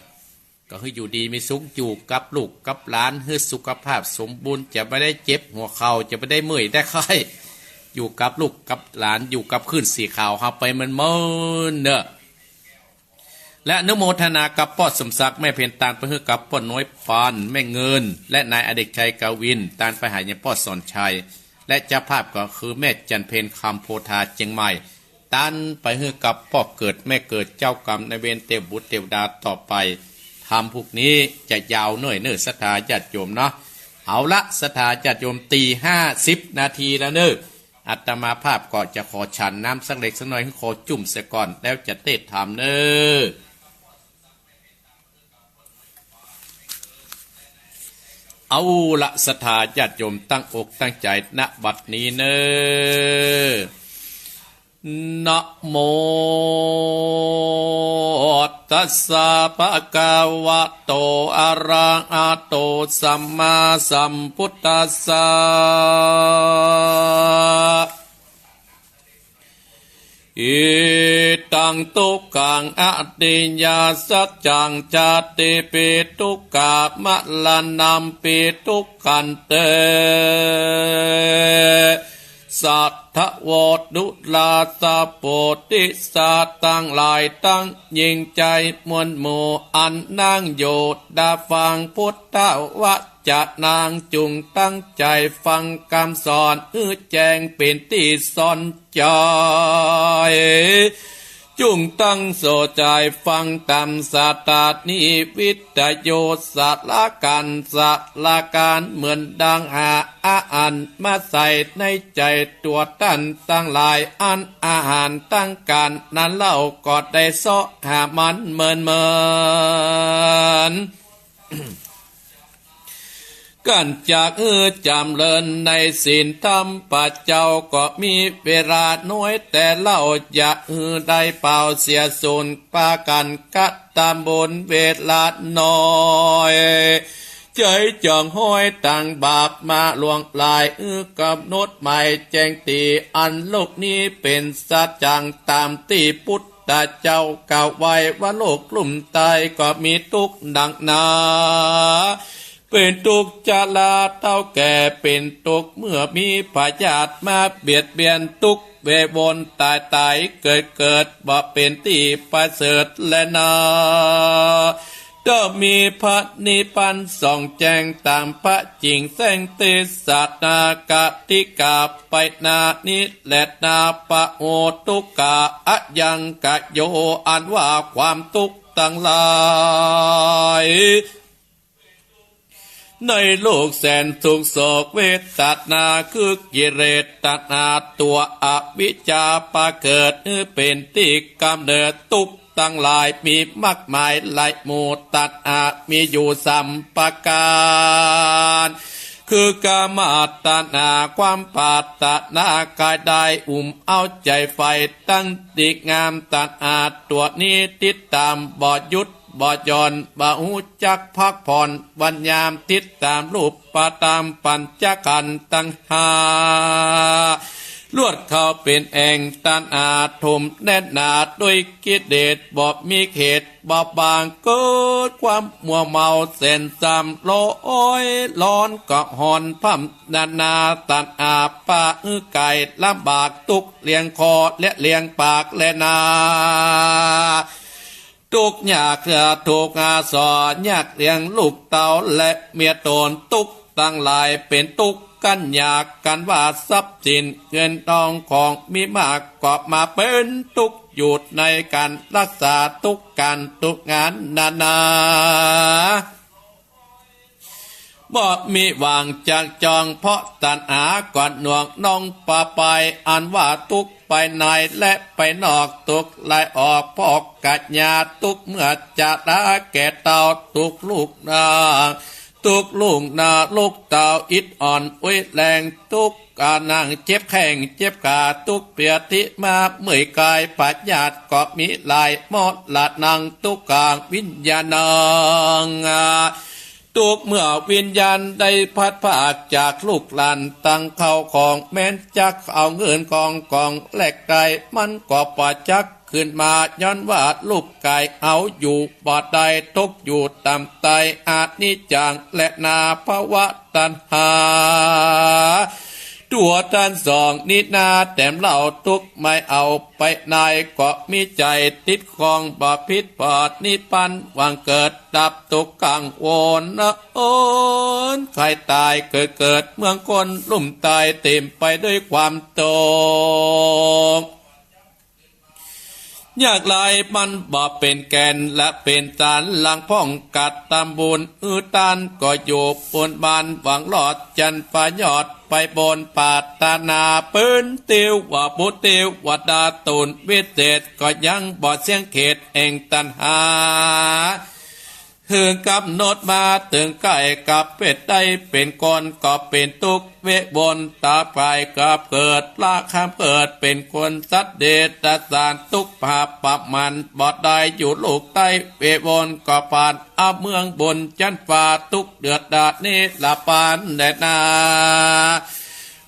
Speaker 1: ก็ให้อยู่ดีมีสุขอยู่กับลูกกับหลานให้สุขภาพสมบูรณ์จะไม่ได้เจ็บหัวเข่าจะไม่ได้เมื่อยได้ไข้อยู่กับลูกกับหลานอยู่กับขึ้นสีขาวหาไปมันเมินเนอะและอนุโมทนากับป้อสมศักดิ์แม่เพนตานไปให้กับป้อน้อยปานแม่เงินและนายอเด็กชัยกวินตานไปหายังป้อสอนชัยและเจ้าภาพก็คือแม่จันเพนคำโพธาเจียงใหม่ตานไปให้กับป้อเกิดแม่เกิดเจ้ากรรมในเวรเทวบุตรเทวดาต่อไปทำพวกนี้จะยาวหน่อยเนื้อศรัทธาญาติโยมเนาะเอาละศรัทธาญาติโยมตี50 นาทีแล้วเนื้ออาตมาภาพก็จะขอฉันน้ำสักเล็กสักน้อยให้ขอจุ่มเสียก่อนแล้วจะเทศธรรมเนอเอาละศรัทธาญาติโยมตั้งอกตั้งใจณบัดนี้เนอนะโมตัสสะภะคะวะโตอะระหะโตสัมมาสัมพุทธัสสะอิตังทุกขังอติยาสัจจังจาติปิทุกขามะลานัมปิทุกขันเตสัทธโวดุลาสะโพธิสัตว์ตั้งหลายตั้งยิ่งใจมวลหมู่อันนั่งโยดดาฟังพุทธวจนางจุงตั้งใจฟังคำสอนแจ้งเป็นที่สอนใจจุงตั้งโสใจฟังตามสาตานิวิทโยสาละกันสาละการเหมือนดังอันมาใส่ในใจตัวท่านตั้งหลายอันอาหารตั้งการนั้นเล่าก็ได้เสาะหามันเหมือนกันจากจำเริญในศีลธรรมปัจเจ้าก็มีเวลาน้อยแต่เล่าอย่าได้เป่าเสียสูญปากันกัดตามบนเวลาน้อยใจจังห้อยต่างบาปมาลวงลายกำหนดหมายแจ้งตีอันโลกนี้เป็นสัจจังตามที่พุทธเจ้ากล่าวไว้ว่าโลกกลุ่มตายก็มีทุกข์ดังนาเป็นทุกข์จาลาเท่าแก่เป็นทุกข์เมื่อมีพยาธิมาเบียดเบียนทุกข์เววนตายเกิดบ่เป็นที่ประเสริฐและนาก็มีพระนิพพานส่องแจ้งตามพระจริงแสงเตสัตนากติกาไปนานิและนาปะโอทุกกะอะยังกะโยอันว่าความทุกข์ทั้งหลาย ในโลกแสนทุกโศกเวทนาคือกิเลสตัณหาตัวอวิชชาปาเกิดเป็นที่กำเนิดทุกข์ตั้งหลายมีมากมายหลายหมู่ตัณหามีอยู่สัมประการคือกามตัณหาความปรารถนากายได้เอาใจไฟตั้งติงามตัณหาตัวนี้ติดตามบ่หยุดบ่หย่อนบ่หูจักพักผ่อนวันยามติดตามรูปปตามปัญจขันธ์ตั้งหาลวดเข้าเป็นแองตันอาทมแน่นหนาด้วยกิเลสบ่มีเขตบ่บางเกิดความมัวเมาเส้นซ้ำโลอ้อยร้อนก็หอนพั่มนาตันอาป่าไก่ลำบากตุกเลี้ยงคอและเลี้ยงปากและนาทุกยากทุกอาสอยากเลี้ยงลูกเต่าและเมียตนทุกตั้งหลายเป็นทุกกันยากกันว่าทรัพย์สินเงินทองของมีมากก็มาเป็นทุกหยุดในการรักษาทุกการทุกงานนาบ่มีวางจากจองเพราะตัณหาก่อนหน่วงน้องป่าไปอันว่าทุกไปในและไปนอกทุกไหลออกพอกกัดญาทุกเมื่อจะตาแก่เต่าทุกลูกนาทุกลูกนาลูกเต่าอิดอ่อนอุ้ยแรงทุกกานั่งเจ็บแข้งเจ็บขาทุกเปียติมาเมื่อยกายปัญญาตก็มีลายมอดละนังทุกกางวิญญาณังทุกเมื่อวิญญาณได้พัดภาคจากลูกหลานตั้งเข้าของแม้นจักเอาเงินกองแหลกไก่มันก็ปะจักขึ้นมาย้อนว่าลูกไก่เอาอยู่บ่ได้ตกอยู่ต่ำไตอาจนิจังและนาภวะตัณหาตัวท่านสองนินาแต้มเล่าทุกไม่เอาไปนายก็มีใจติดคลองบ่พิษปอดนิปันวังเกิดดับตุกกังวลนะโอนใครตายเกิดเมืองคนลุ่มตายเต็มไปด้วยความโตยากลายมันบ่เป็นแกนและเป็นตานหลังพ่องกัดตามบุญตานก็อยู่บนบานหวังหลอดจันฟ้ายอดไปบนปาตานาปืนเตียวว่าบุเตียวว่าดาตุนวิเศษก็ยังบ่เสียงเขตแห่งตันหาถึงกับโนดมาถึงใกล้กับเป็ดได้เป็นก้อนก็เป็นตุกเวบนตาปลายกับเกิดลาคำเกิดเป็นคนสัตเดชสารตุกภาพปะมันบ่ได้อยู่ลูกใต้เวบนก็ปานอาเมืองบนจันฟ้าตุกเดือดดาเนละปานแดนา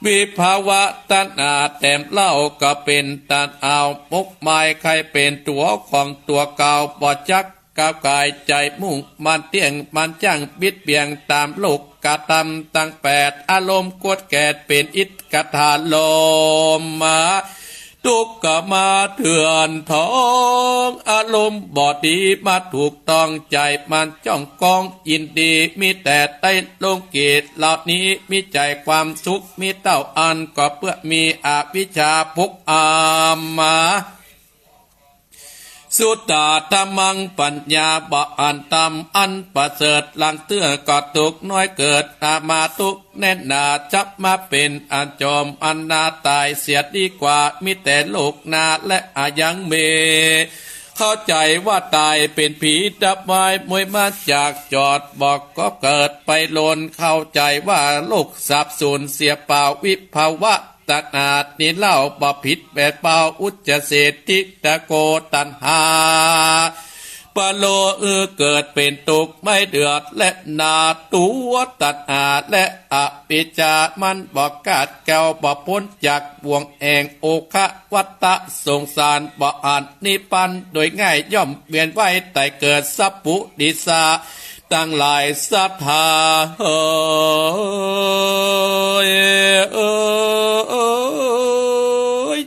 Speaker 1: วิภาวะตัณหาแต้มเล่าก็เป็นตันเอามุกไม้ใครเป็นตัวของตัวเก่าบ่จักก้าวกายใจมุ่งมันเตียงมันจังบิดเบียงตามโลกกะตำตั้งแปดอารมณ์กดแกดเป็นอิทกทานลมมาทุกข์ก็มาเถื่อนท้องอารมณ์บอดีมาถูกต้องใจมันจ้องกองยินดีมีแต่ใต้ลงเกตเหล่านี้มีใจความสุขมีเต้าอันก็เพื่อมีอวิชชาพุกอามมาสุตตาธรรมังปัญญาบะอันตำอันประเสริฐหลังเตื้อก็ตุกน้อยเกิดอามาตุกแน่นหนาจับมาเป็นอันจอมอันนาตายเสียดีกว่ามีแต่โลกนาและอายังเมเข้าใจว่าตายเป็นผีดับไว้มวยมาจากจอดบอกก็เกิดไปโลนเข้าใจว่าโลกสับสูญเสียเปล่าวิภาวะตัณหานี่เล่าบ่ผิดแบบเปล่าอุจเสติตะโกตัณหาปะโลเกิดเป็นตุกไม่เดือดและนาตัวตัณหาและอภิชามันบอกกาดแก้วบ่พ้นจากบ่วงแองโอคะวัตตะสงสารบ่อ่านนิปันโดยง่ายย่อมเวียนไว้แต่เกิดสัพพุดิสาตั้งหลายศรัทธา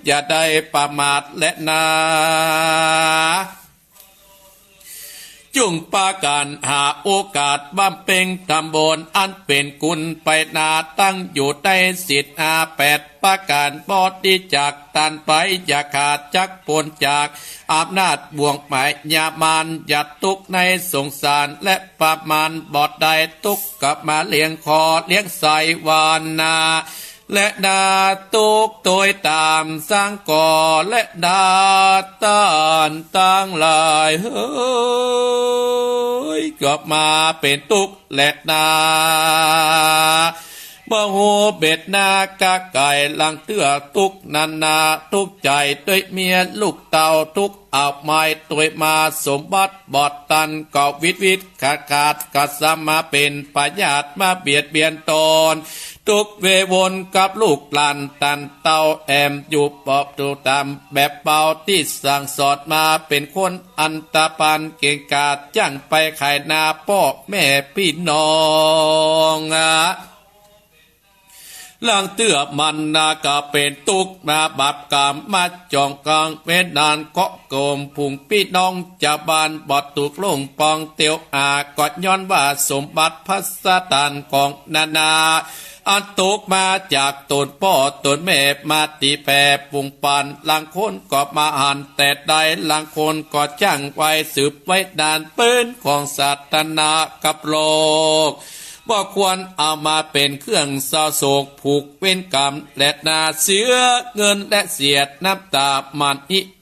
Speaker 1: อย่าได้ประมาทและนา จุงปาการหาโอกาสบำเพ็ญตำบลอันเป็นกุลไปนาตั้งอยู่ในสิทธา8ประการบอดีจากตันไปอย่าขาดจักปนจากอำนาจบ่วงหมายยามานอย่าตุกในสงสารและประมาณบอดใดตุกกลับมาเลี้ยงคอเลี้ยงใสวานนาและดาตุกโดยตามสร้างก่อและดาต้านตั้งหลายเฮ้ยกลับมาเป็นตุกและนาบ่หูเบ็ดนากะไก่ลังเตื้อตุกนานาทุกใจด้วยเมียลูกเต่าทุกอาบไม้ตัวมาสมบัติบอดตันก็วิดขาดกัสมาเป็นปญาติมาเบียดเบียนตนทุกเววนกับลูกหลานตันเต่าแอมอยู่ปอบดูตามแบบเป่าที่สั่งสอดมาเป็นคนอันตาปานเก่งกาจจ้างไปขายนาพ่อแม่พี่น้องลังเตื้อมันนาก็เป็นตุกมาบับกามมาจองกลางเวนนานเกาะโกมพุงพี่น้องจะบานบอดตุกลงปองเตียวกอดย้อนว่าสมบัติพัสตานของนาอันตกมาจากตนพ่อตนแม่มาตีแปรปุงปันลังคนก็มาหันแต่ใดลังคนก็จ้างไว้สืบไว้ดานปืนของศาสนากับโลกว่าควรเอามาเป็นเครื่องเศร้าโศกผูกเว้นกรรมและนาเสียเงินและเสียดน้ำตามัน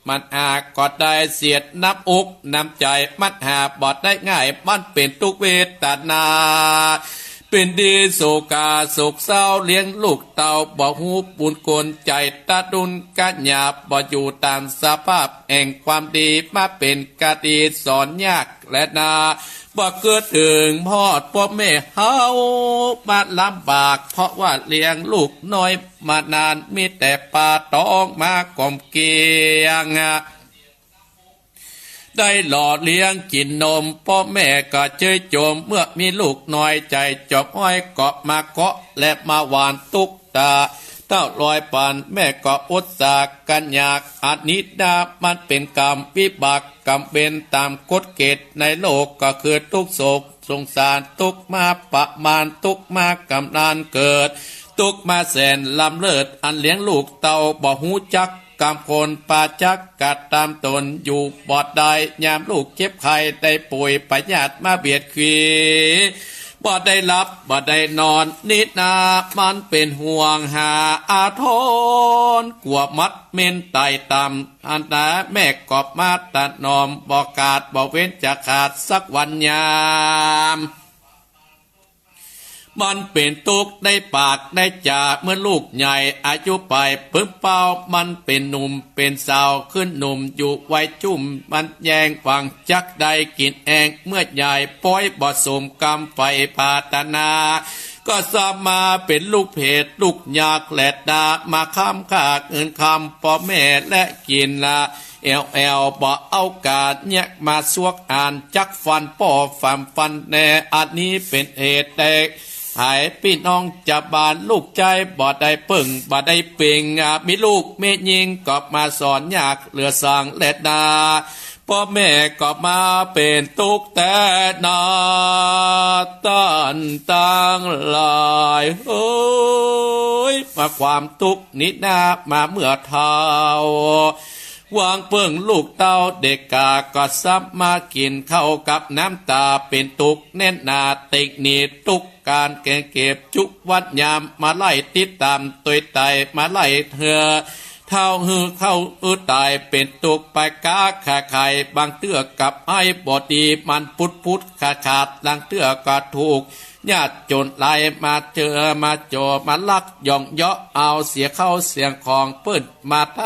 Speaker 1: มันก็ได้เสียดน้ำอกน้ำใจมันหาบอดได้ง่ายมันเป็นทุกเวทนาเป็นดีโศกาโศกเศร้าเลี้ยงลูกเต่าบ่หูบุญกลใจตาดุนกัญญาบ่อยู่ตามสภาพแห่งความดีมาเป็นกาดีสอนยากและนาบ่เกิดถึงพ่อพ่อแม่เฮามาลำบากเพราะว่าเลี้ยงลูกน้อยมานานมีแต่ปลาตองมากล่อมเกียงได้หล่อเลี้ยงกินนมพ่อแม่ก็เจยโจมเมื่อมีลูกน้อยใจจอบอ้อยเกาะมาเกาะและมาหวานตุกตาเต้าลอยปานแม่ก็อดสากันยากอานิดามันเป็นกรรมวิบากกรรมเป็นตามกฎเกณฑ์ในโลกก็คือทุกโศกสงสารทุกมาประมาณทุกมากำนานเกิดทุกมาแสนลำเลิศอันเลี้ยงลูกเต่าบ่หูจักกรรมคนปาจักกัดตามตนอยู่บอดใดยามลูกเจ็บไข้ได้ป่วยประหยัดมาเบียดขีบ่ได้รับบ่ได้นอนนิดนามันเป็นห่วงหาอาทรกลัวมัดเม่นไตต่ำอันแต่แม่กอบมาตัดนอมบ่กาดบ่เว้นจะขาดสักวันยามมันเป็นตุกได้ปากได้จ่าเมื่อลูกใหญ่อายุไปเพิ่มเป้ามันเป็นหนุ่มเป็นสาวขึ้นหนุ่มอยู่ไว้จุ่มมันแยงฟังจักได้กินแองเมื่อใหญ่ป้อยบ่สมกรรมไฟพาตนาก็สามาเป็นลูกเพศลูกยากแหลดดามาค้ำขาเงินคำพ่อแม่และกินละแอลบ่เอากาดเนี่ยมาสวกอ่านจักฟันป่อฟันแน่อันนี้เป็นเหตุใดหายพี่น้องจะบานลูกใจบ่ได้ปึ่งบ่ได้เป่งมีลูกเมียยิงก็มาสอนยากเหลือสั่งและนาพ่อแม่ก็มาเป็นตุกแต่นาตันตั้งหลายเฮ้ยมาความตุกนิดนามาเมื่อเท่าวางเพิ่งลูกเต้าเด็กกาก็ซับมากินเข้ากับน้ำตาเป็นตุกแน่นหนาติกนีตุกการแกงเก็บจุวัดยามมาไล่ติดตามตัวไตมาไล่เธอเท่าหือเข้าตายเป็นตุกไปกาขาไข่บางเตื้อกับไอ้บอดีมันพุดขาดลังเตื้อก็ถูกญาติจนไล่มาเจอมาโจมาลักย่องเยาะเอาเสียเข้าเสียงของเปิ้นมาทำ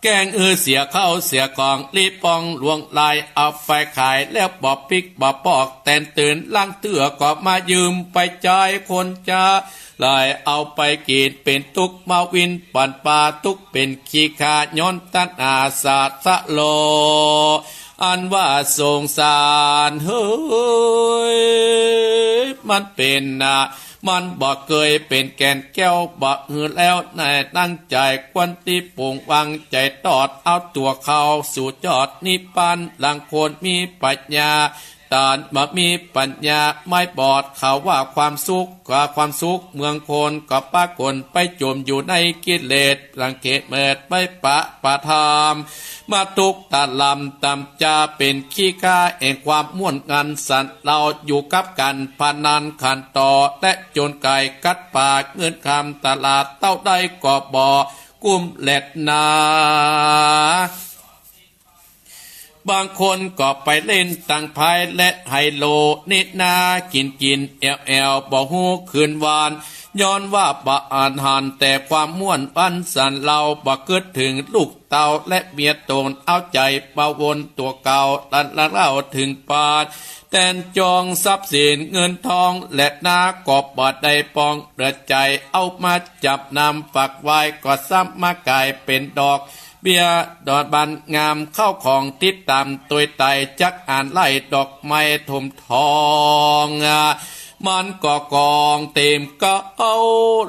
Speaker 1: แกงเสียเข้าเสียกองรีปองลวงลายเอาไปขายแล้วบ่พริกบ่ปอกแตนตื่นลังเตื้อก็มายืมไปจ่ายคนจ้าลายเอาไปกินเป็นตุกมาวินปั่นปลาตุกเป็นขี้ขาย้อนตันอาสาสะโล อันว่าสงสารเฮ้ยมันเป็นมันบ่เคยเป็นแก่นแก้วบ่หือแล้วในตั้งใจควันที่ปุ่งวางใจตอดเอาตัวเข้าสู่จอดนิพพานหลังคนมีปัญญาตานบ่มีปัญญาไม่บอดเขาว่าความสุขกว่าความสุขเมืองคนก็ปะกลไปจมอยู่ในกิเลสรังเกตเมิดไปปะทามมาทุกตาลำตำจะเป็นขี้ข้าแห่งความม่วนงันสันเราอยู่กับกันพนันขันต่อและโจนไก่กัดปากเงินคำตลาดเต้าได้กอบบ่อกุ้มเล็ดนาบางคนก็ไปเล่นตังไพ่และไฮโลนิดนากินแอลบ่ฮู้คืนวานย้อนว่าบ่อ่านหันแต่ความม่วนปันสันเราบ่เกิดถึงลูกเต่าและเมียโตนเอาใจปะวนตัวเก่าตันละเล่าถึงปาดแต่นจองทรัพย์สินเงินทองและนากอบบ่ได้ปองเดือดใจเอามาจับนำฝากไว้ก็ซ้ำมากลายเป็นดอกเบียดอดบันงามเข้าของติดตามตัวไตจักอ่านไล่ดอกไม้ทมทองมันก็กองเต็มก็เอา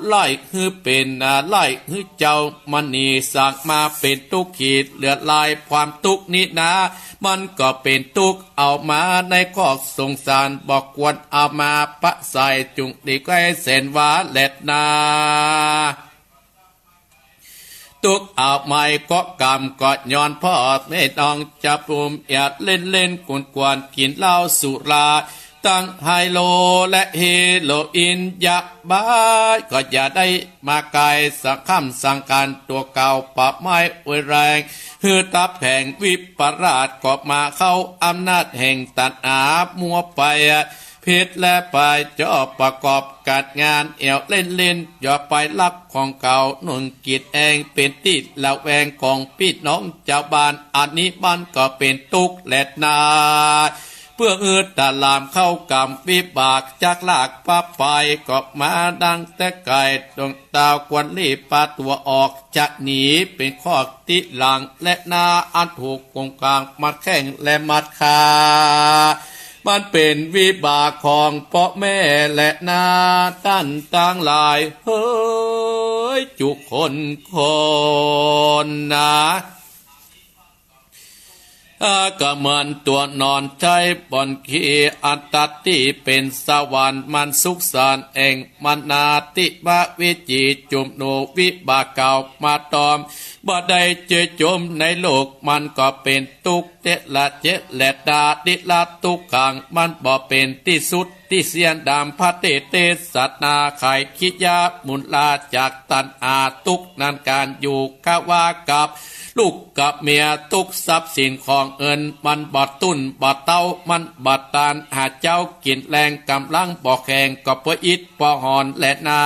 Speaker 1: ไล่ฮือเป็นไล่ฮือเจ้ามันนี่สักมาเป็นตุกขีดเหลือลายความตุกนี้นะมันก็เป็นตุกเอามาในคอกสงสารบอกควรเอามาปะใส่จุงดีก็ให้เส้นวาเล็ดนาตุกเอาไม่ก็กำก็ย้อนพ่อไม่ต้องจับปุ่มอยากเล่นกวนกินเหล้าสุราตั้งไฮโลและเฮโรอีนยาบ้าก็อย่าได้มาไกลสังคำสังการตัวเก่าปะไม้อวยแรงฮือตับแห่งวิปราชก็มาเข้าอำนาจแห่งตันอามัวไปพิษและไปจ่อประกอบการงานเอวเล่นอย่าไปลักของเก่าหนุนกิจเองเป็นติดละแวงของพี่น้องเจ้าบ้านอันนี้มันก็เป็นตุกแหลดนาเพื่อตาลามเข้ากรรมวิบากจากลากป้าไปก็มาดังแต่ไก่ดวงตาวควันรีบปาตัวออกจะหนีเป็นข้อติหลังและนาอันถูกกงกลางมัดแข้งและมัดขามันเป็นวิบากของพ่อแม่และนาตั้นต่างหลายเฮ้ยจุคนนะก็เหมือนตัวนอนใจบอนขี้อัตตติเป็นสวรรค์มันสุขสานเองมันนาติบะวิจิจุมโนวิบากเก่ามาตอมบ่ได้เจอจมในโลกมันก็เป็นทุกข์เจละเจและดาดิละทุกขังมันบ่เป็นที่สุดที่เสียนดามพระเตเตสัตนาไขคิยามุนลาจากตันอาทุกนั้นการอยู่กะว่ากับลูกกับเมียทุกทรัพย์สินของเอินมันบอดตุ้นบอดเต้ามันบอดตานหาเจ้ากินแรงกำลังบ่แข่งก็ปอิดบ่หอนและนา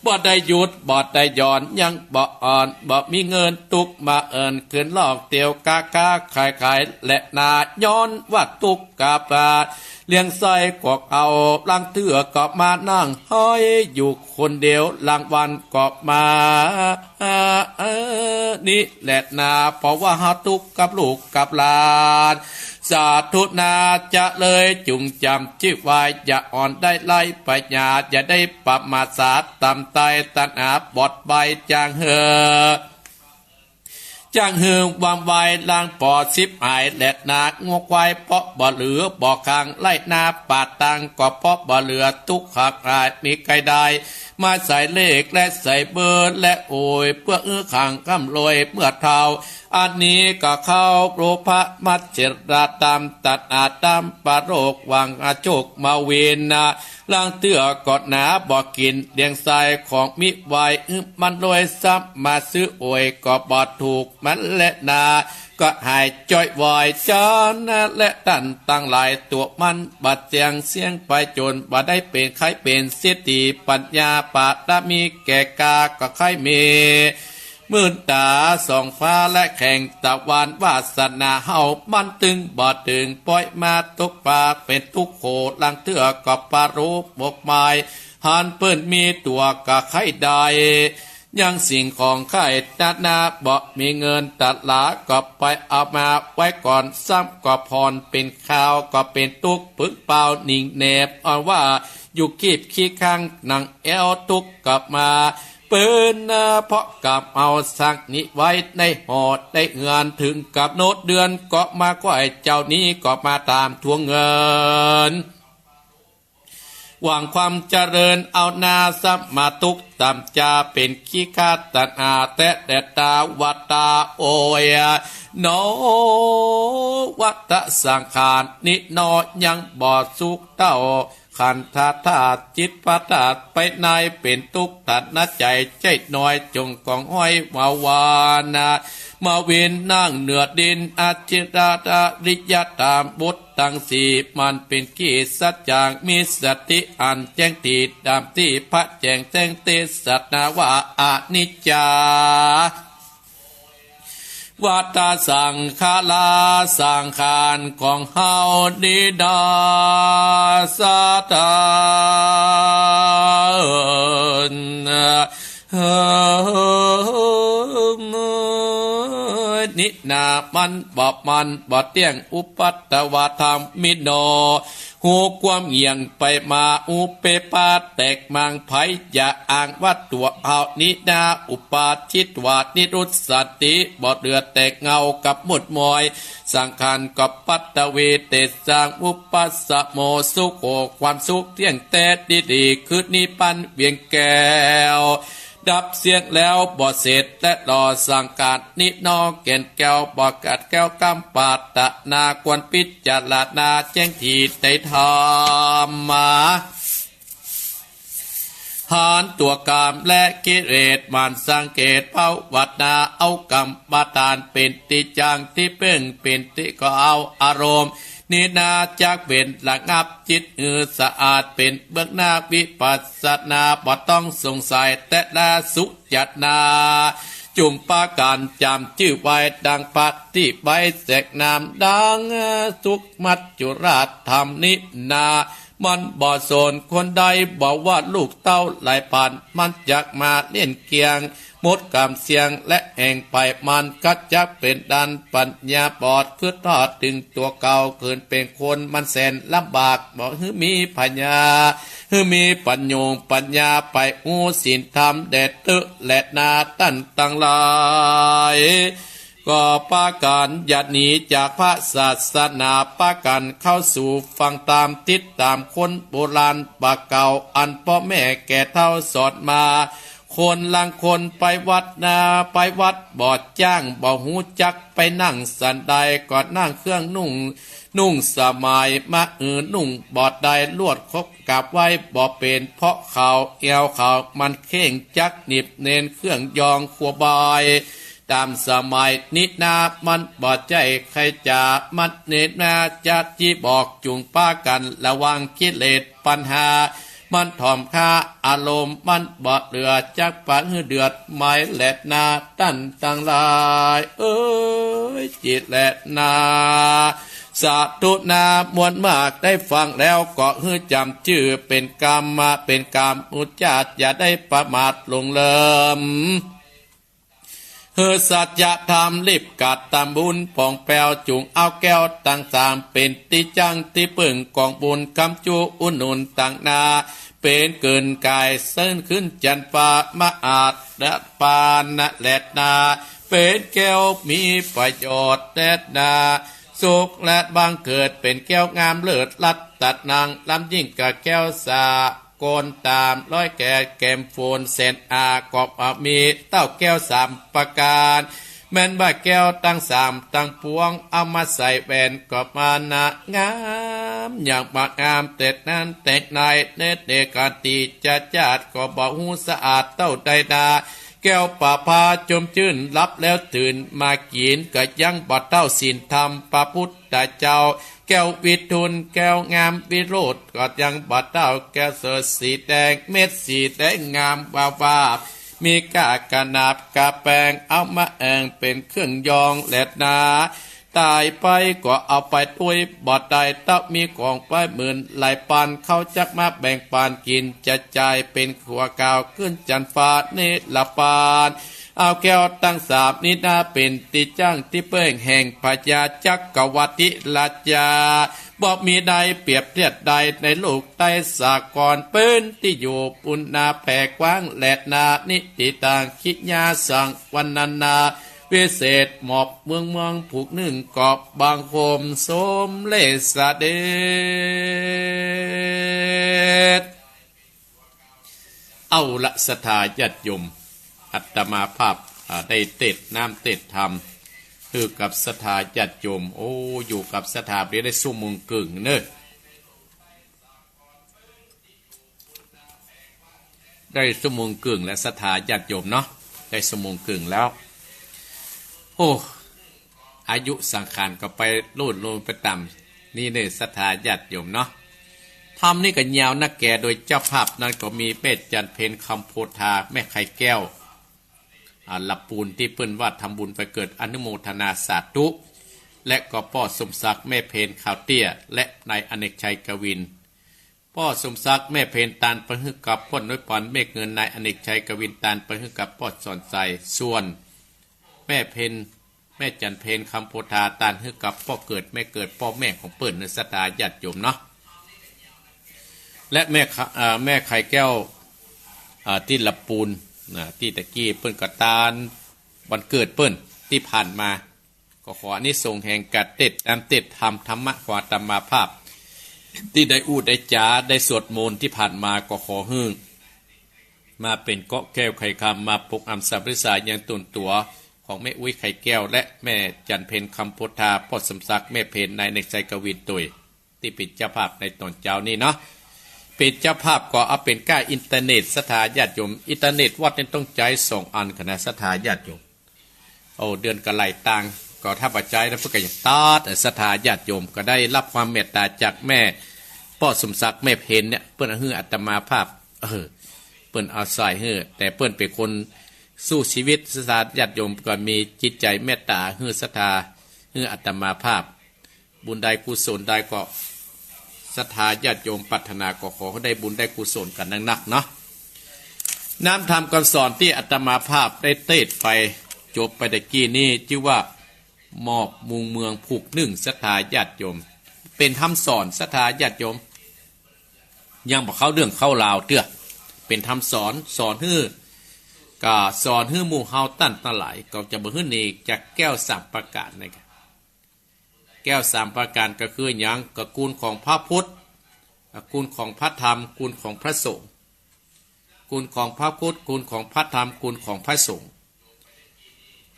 Speaker 1: บ่ได้หยุดบ่ได้ย่อนยังบ่อ่อนบ่มีเงินตุกมาเอินขึ้นลอกเตียวกากาขายและนาย้อนว่าตุกกาปลาเลี้ยงไส้กอกเอาลังเถื่อก็มานั่งห้อยอยู่คนเดียวหลังวันก็มานี่แหละนาเพราะว่าหาตุกกับลูกกับหลานสาธุนาจะเลยจุงจำจิตวายอย่าอ่อนได้ไล่ปัญญาอย่าได้ปรับมาสาตำไตตันอาบอดใบจางเหือจางหืมวามไวล่างปอดสิบหายและนากงวกไว้เพาะบ่เหลือบ่คางไล่นาปาดตังก็เพาะบ่เหลือทุกหักหายมีใครได้มาใส่เลขและใส่เบอร์และโอยเพื่อขังกำลอยเมื่อเท่าอันนี้ก็เข้าโปรพระมัจเจราตามตัดอาตามปาโรกวังอาโจกมาเวนาล่างเตื้อกอดหนาบ่กินเลี้ยงใส่ของมิไวมันรวยซ้ำมาซื้อโอยก็บ่ถูกมันและนาก็หายจ้อยวอยจอนและตันตั้งหลายตัวมันบัดเจียงเสียงไปจนบ่ได้เป็นใครเป็นเสียตีปัญญาปาดมีแก่กาก็ใครเมมื่นตาส่องฟ้าและแข่งตะวันวาสนาเฮามันตึงบ่ตึงปล่อยมาตกปลาเป็นทุกโขลังเถื่อกับปารูปบกไม้หันเปิ้นมีตัวกะไข่ใด ยังสิ่งของข้ายตัดนาบ่มีเงินตัดหลาก็ไปเอามาไว้ก่อนซ้ำก็พรเป็นข้าวก็เป็นตุกปึกเปล่านิ่งแนบอ่อนว่าอยู่คีบขี้ข้างนังแอวตุกกลับมาปืนเพราะกับเอาสักนิไว้ในหอดได้เงินถึงกับโนดเดือนก็มาก็ไอ้เจ้านี้ก็มาตามทวงเงินหวังความเจริญเอานาสัมมาตุกตามจาเป็นขี้คาตันอาแต่แดตาวัตตาโอยโนวัตสังขารนิโนยังบ่สุขเต้าขันธาธาตุจิตพัฒนาไปในเป็นทุกข์ตัดนัดใจใจน้อยจงกองห้อยวาวานามาเวนนั่งเหนือดินอาจิตาดาริยตามบุตรตั้งสีมันเป็นกิสัจจางมีสติอันแจ้งติดตามที่พระแจ้งแจ้งเตสัตนาวาอนิจจาวัฏสังขาราสังขารของเฮานิดาสัตตานินามันบ่เตียงอุปัตตวธรรมมิโนหูความเหี่ยงไปมาอุเปปาแตกมังไผอย่าอ้างว่าตัวเอานินาอุปาทิตวานิรุตสติบ่เดือดแตกเงากับหมดมอยสังขารกับปัตตเวเตสังอุปัสสโมสุโขความสุขเที่ยงแต่ดีคือนิพพานเวียงแก้วดับเสียงแล้วบ่เสร็จและรอสังการนินอแก่นแก้วบ่กัดแก้วกำปาตะนาควรพิจารณาแจ้งทีในธรรมหานตัวกามและกิเลสมันสังเกตเป้าวัดนาเอากรรมบาตานเป็นติจังที่เพ่งเป็นติก็เอาอารมณ์นินาจากเป็นหลักงับจิตสะอาดเป็นเบื้องหน้าวิปัสสนาบ่ต้องสงสัยแต่ละสุจัตนาจุมปาการจำชื่อไว้ดังปัดที่ใบแสกนามดังสุขมัจจุราชธรรมนินามันบ่โซนคนใดบอกว่าลูกเต้าหลายพันมันจักมาเล่นเกียงมดกำเสียงและแห่งไปมันก็จักเป็นดันปัญญาปอดคือทอดถึงตัวเก่าเกินเป็นคนมันแสนลำบากบอกฮือมีปัญญาฮือมีปัญญงปัญญาไปหูศีลธรรมแดดตึและนาตั้นตั้งหลายก็ปาการยัดหนีจากพระศาสนาปาการเข้าสู่ฟังตามทิศตามคนโบราณปากเก่าอันพ่อแม่แก่เท่าสอนมาคนลังคนไปวัดนาไปวัดบอดจ้างบ่หูจักไปนั่งสันใดก็นั่งเครื่องนุ่งสมัยมะนุ่งบอดใดลวดคบกับไว้บ่เป็นเพราะเขาเอวเขามันเข่งจักหนิบเน้นเครื่องยองขัวบายตามสมัยนินามันบ่ใจใครจะมัดเนตนาจะจีบอกจุงป้ากันระวังกิเลสปัญหามันถ่อมค่าอารมณ์มันบ่เดือดจักปันเดือดไม้แหลดนาตั้นตั้งลายจิตแหลดนาสาธุนามวลมากได้ฟังแล้วก็ฮือจำชื่อเป็นกรรมมาเป็นกรรมอุจจาระอย่าได้ประมาทลงเลิมเฮอสัจธรรมรีบกัดตามบุญผ่องแป้วจุงเอาแก้วตั้งสามเป็นติจังที่ปึ่งกองบุญคำจูอุนุนต่างนาเป็นเกินกายเส้นขึ้นจันฟ้ามอาจและปานแหลดนาเป็นแก้วมีประโยชน์แหลดนาสุขและบางเกิดเป็นแก้วงามเลิศลัดตัดนางลำยิ่งกับแก้วสาโกนตามร้อยแก่แกมโฟนเซนอากอบมีเต้าแก้วสามประการแม่นบ่าแก้วตั้งสามตั้งพวงเอามาใส่แหวนกอบมานะงามอย่างปากงามเต็ดนั้นแตกนายเนตเดกาตีจะจัดก็บอกหูสะอาดเต้าใดดาแก้วป่าพาจมชื่นรับแล้วตื่นมากินก็ยังบ่เต้าศีลธรรมพระพุทธเจ้าแก้ววิทุนแก้วงามวิโรธก็ยังบ่เต้าแก้วเสือสีแดงเม็ดสีแดงงามวาวามีกากระนาบกาแปงเอามาแองเป็นเครื่องยองแหลดนา ตายไปก็เอาไปต้วยบอดได้ตับมีของไปหมื่นหลายปานเขาจักมาแบ่งปานกินจะจ่ายเป็นขัวกาวขึ้นจันฟ้าเนตรละปานเอาแก้วตั้งสามนิดาเป็นติจ้างที่เป้งแห่งพญาจักกวัติราชาบอกมีใดเปรียบเทียบใดในโลกใต้สากรเป็นที่อยู่ปุณนาแผ่กว้างแหลดนานิติต่างคิดญาสังวันนานาวิเศษหมอบเมืองผูกหนึ่งกอบบางโคมสมเลสเดชเอาละสถาญาติโยมอัตมาภาพได้เต็ดน้ำเต็ดธรรมคือกับสถาญาติโยมโอ้อยู่กับสถาเรียได้สุ่มมึงกึ่งเนอะได้สุ่มมึงกึ่งและสถาญาติโยมเนาะได้สุ่มมึงกึ่งแล้วโอ้อายุสังขารก็ไปลูดลงไปต่ำนี่เนี่ยสถาญาติโยมเนาะทำนี่ก็ยาวนักแก่โดยเจ้าภาพนั้นก็มีเมตจันเพนคำโพธาแม่ไข่แก้วหลับปูนที่เปิ้นว่าทำบุญไปเกิดอนุโมทนาสาธุและก็พ่อสมศักดิ์แม่เพนข่าวเตี้ยและนายอเนกชัยกวินพ่อสมศักดิ์แม่เพนตานประหึกกับพ่อน้อยปอนเมฆเงินนายอเนกชัยกวินตานประหึกกับพ่อสอนใจส่วนแม่เพนแม่จันเพนคำโพธาตานฮึกกับพ่อเกิดแม่เกิดพ่อแม่ของเปิ้นในสถาญาติโยมเนาะและแม่ไข่แก้วที่หลับปูนที่ตะกี้เปิ้นกตานวันเกิดเปิ้นที่ผ่านมาก็ขออานิสงส์แห่งการเต็ดน้ำเต็ดธรรมะความธรรมาภาพที่ได้อู้ได้จ๋าได้สวดมนต์ที่ผ่านมาก็ขอฮึ่งมาเป็นเกาะแก้วไข่คำมาปกอัมสัมฤษาอย่างตุนตัวของแม่อุ้ยไข่แก้วและแม่จันเพนคำโพธาพ่อสมศักดิ์แม่เพนนายเนกใจกวินตุยที่เป็นเจ้าภาพในตอนเจ้านี่เนาะเป็นเจ้าภาพก็เอาเป็นก้าอินเทอร์เน็ตสถาญาติโยมอินเทอร์เน็ตวัดนี่ต้องใจ2 อันขณะสถาญาติโยมโอ้เดือนกระไหลตังก็ถ้าปัจจัยแล้วเพื่อกันตาดสถาญาติโยมก็ได้รับความเมตตาจากแม่พ่อสมศักดิ์แม่เพนเนี่ยเปิ้นเอาฮืออัตมาภาพเปิ้นเอาใส่ฮือแต่เปิ้นเป็นคนสู้ชีวิตสถาญาติโยมก็มีจิตใจเมตตาฮือศรัทธาฮืออัตมาภาพบุญใดกุศลใดก็ศรัทธาญาติโยมปรารถนาก็ขอให้ได้บุญได้กุศลกันนักๆเนาะน้ำธรรมคำสอนที่อัตมาภาพได้เทศไปจบไปตะกี้นี้ชื่อว่าหมอบมุงเมืองผูกหนึ่งศรัทธาญาติโยมเป็นธรรมสอนศรัทธาญาติโยมยังบอกเขาเรื่องเข้าลาวเตื้อเป็นธรรมสอนฮื้อก็สอนฮื้อหมู่เฮาตั้นทั้งหลายก็จะบ่ฮื้อนี่จากแก้ว3 ประการนะครับแก้ว3 ประการก็คือหยังก็คุณของพระพุทธคุณของพระธรรมคุณของพระสงฆ์คุณของพระพุทธคุณของพระธรรมคุณของพระสงฆ์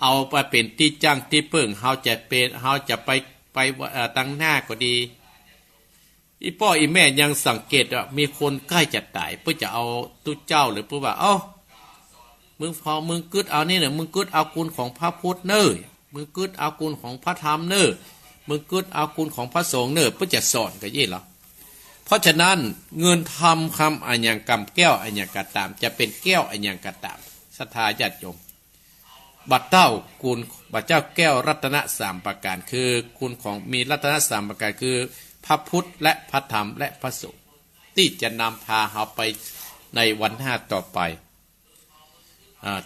Speaker 1: เอาไปเป็นที่จ้างที่เพิ่งเฮาจะไปตั้งหน้าก็ดีอีพ่ออีแม่ยังสังเกตว่ามีคนใกล้จะตายเพื่อจะเอาตู้เจ้าหรือเพื่อว่ามึงกึดเอานี่เนี่ยมึงกึดเอาคุณของพระพุทธเน้อมึงกึดเอาคุณของพระธรรมเน้อมึงกึดเอาคุณของพระสงฆ์เน้อเพื่อจะสอนก็ยี่หรอเพราะฉะนั้นเงินทำคำอันอย่างกำแก้วอันอย่างกระตามจะเป็นแก้วอันอย่างกระตามศรัทธาญาติโยมบัดเต้าคุณบัดเจ้าแก้วรัตน3 ประการคือคุณของมีรัตน3 ประการคือพระพุทธและพระธรรมและพระสงฆ์ที่จะนำพาเราไปในวันหน้าต่อไป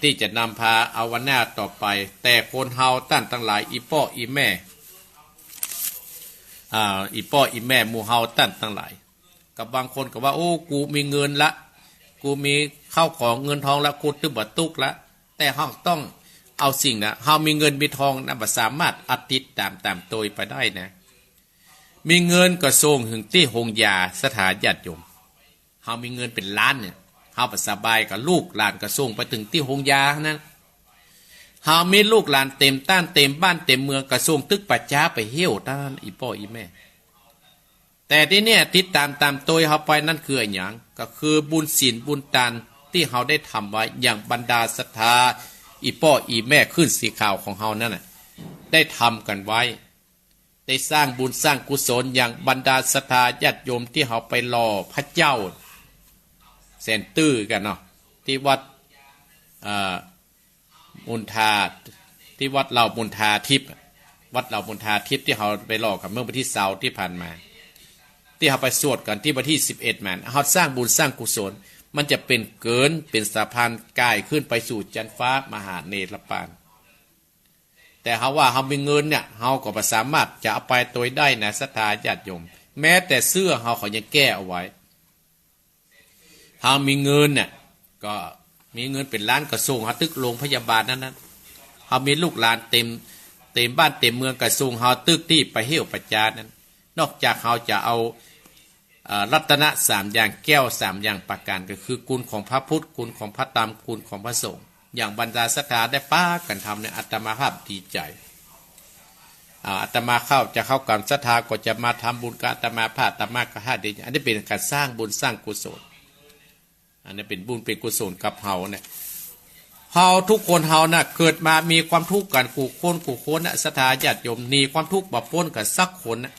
Speaker 1: ที่จะนำพาเอาวันหน้าต่อไปแต่คนเฮาตั้นทั้งหลายอีพ่ออีแม่หมู่เฮาตั้นทั้งหลายกับบางคนก็ว่าโอ้กูมีเงินละกูมีข้าวของเงินทองละกูตึบตุกละแต่เฮาต้องเอาสิ่งนะเฮามีเงินมีทองนะบ่สามารถอัดติดตามโตยไปได้นะมีเงินก็ส่งถึงที่โรงยาสถานญาติโยมเฮามีเงินเป็นล้านเนี่ยเฮาสบายกับลูกหลานก็ส่งไปถึงที่โรงยานั้นเฮามีลูกหลานเต็มต้านเต็มบ้านเต็มเมืองก็ส่งตึกปัจจาไปเหี่ยวต้านอีพ่ออีแม่แต่ที่เนี่ยติดตามโตยเฮาไปนั่นคืออะไรอย่างก็คือบุญศีลบุญทานที่เฮาได้ทำไว้อย่างบรรดาศรัทธาอีพ่ออีแม่ขึ้นสีขาวของเฮานั่นน่ะได้ทำกันไว้ได้สร้างบุญสร้างกุศลอย่างบรรดาศรัทธาญาติโยมที่เฮาไปรอพระเจ้าแสนตื้อกันเนาะที่วัดมุนทาที่วัดเหล่ามุนทาทิพย์ วัดเหล่าบุญทาทิพย์ที่เขาไปหลอกกับเมื่อวันที่เสาร์ที่ผ่านมาที่เขาไปสวดกันที่วันที่11มันเขาสร้างบุญสร้างกุศลมันจะเป็นเกินเป็นสะพานกายขึ้นไปสู่จันฟ้ามหาเนรปานแต่เขาว่าเขามีเงินเนี่ยเขาก็สามารถจะเอาไปตัวได้นะศรัทธาญาติโยมแม้แต่เสื้อเขายังแก้เอาไว้เขามีเงินเนี่ยก็มีเงินเป็นล้านกระทรวงเขาตึกโรงพยาบาลนั้นเขามีลูกหลานเต็มบ้านเต็มเมืองกระทรวงเขาตึกที่ไปเหี้ยวประจานนั้นนอกจากเขาจะเอารัตนะ3อย่างแก้ว3อย่างประการก็คือคุณของพระพุทธคุณของพระธรรมคุณของพระสงฆ์อย่างบรรดาศรัทธาได้ป้ากันทำในอัตมาภาพดีใจอัตมาจะเข้ากับศรัทธาก็จะมาทำบุญกับอัตมาภาพอัตมาก็ห้าดีอันนี้เป็นการสร้างบุญสร้างกุศลอันนี้เป็นบุญเป็นกุศลกับเฮาเนี่ยเฮาทุกคนเฮาน่ะเกิดมามีความทุกข์กันกูโคนนะศรัทธาญาติโยมมีความทุกข์บ่พ้นกันสักคนนะ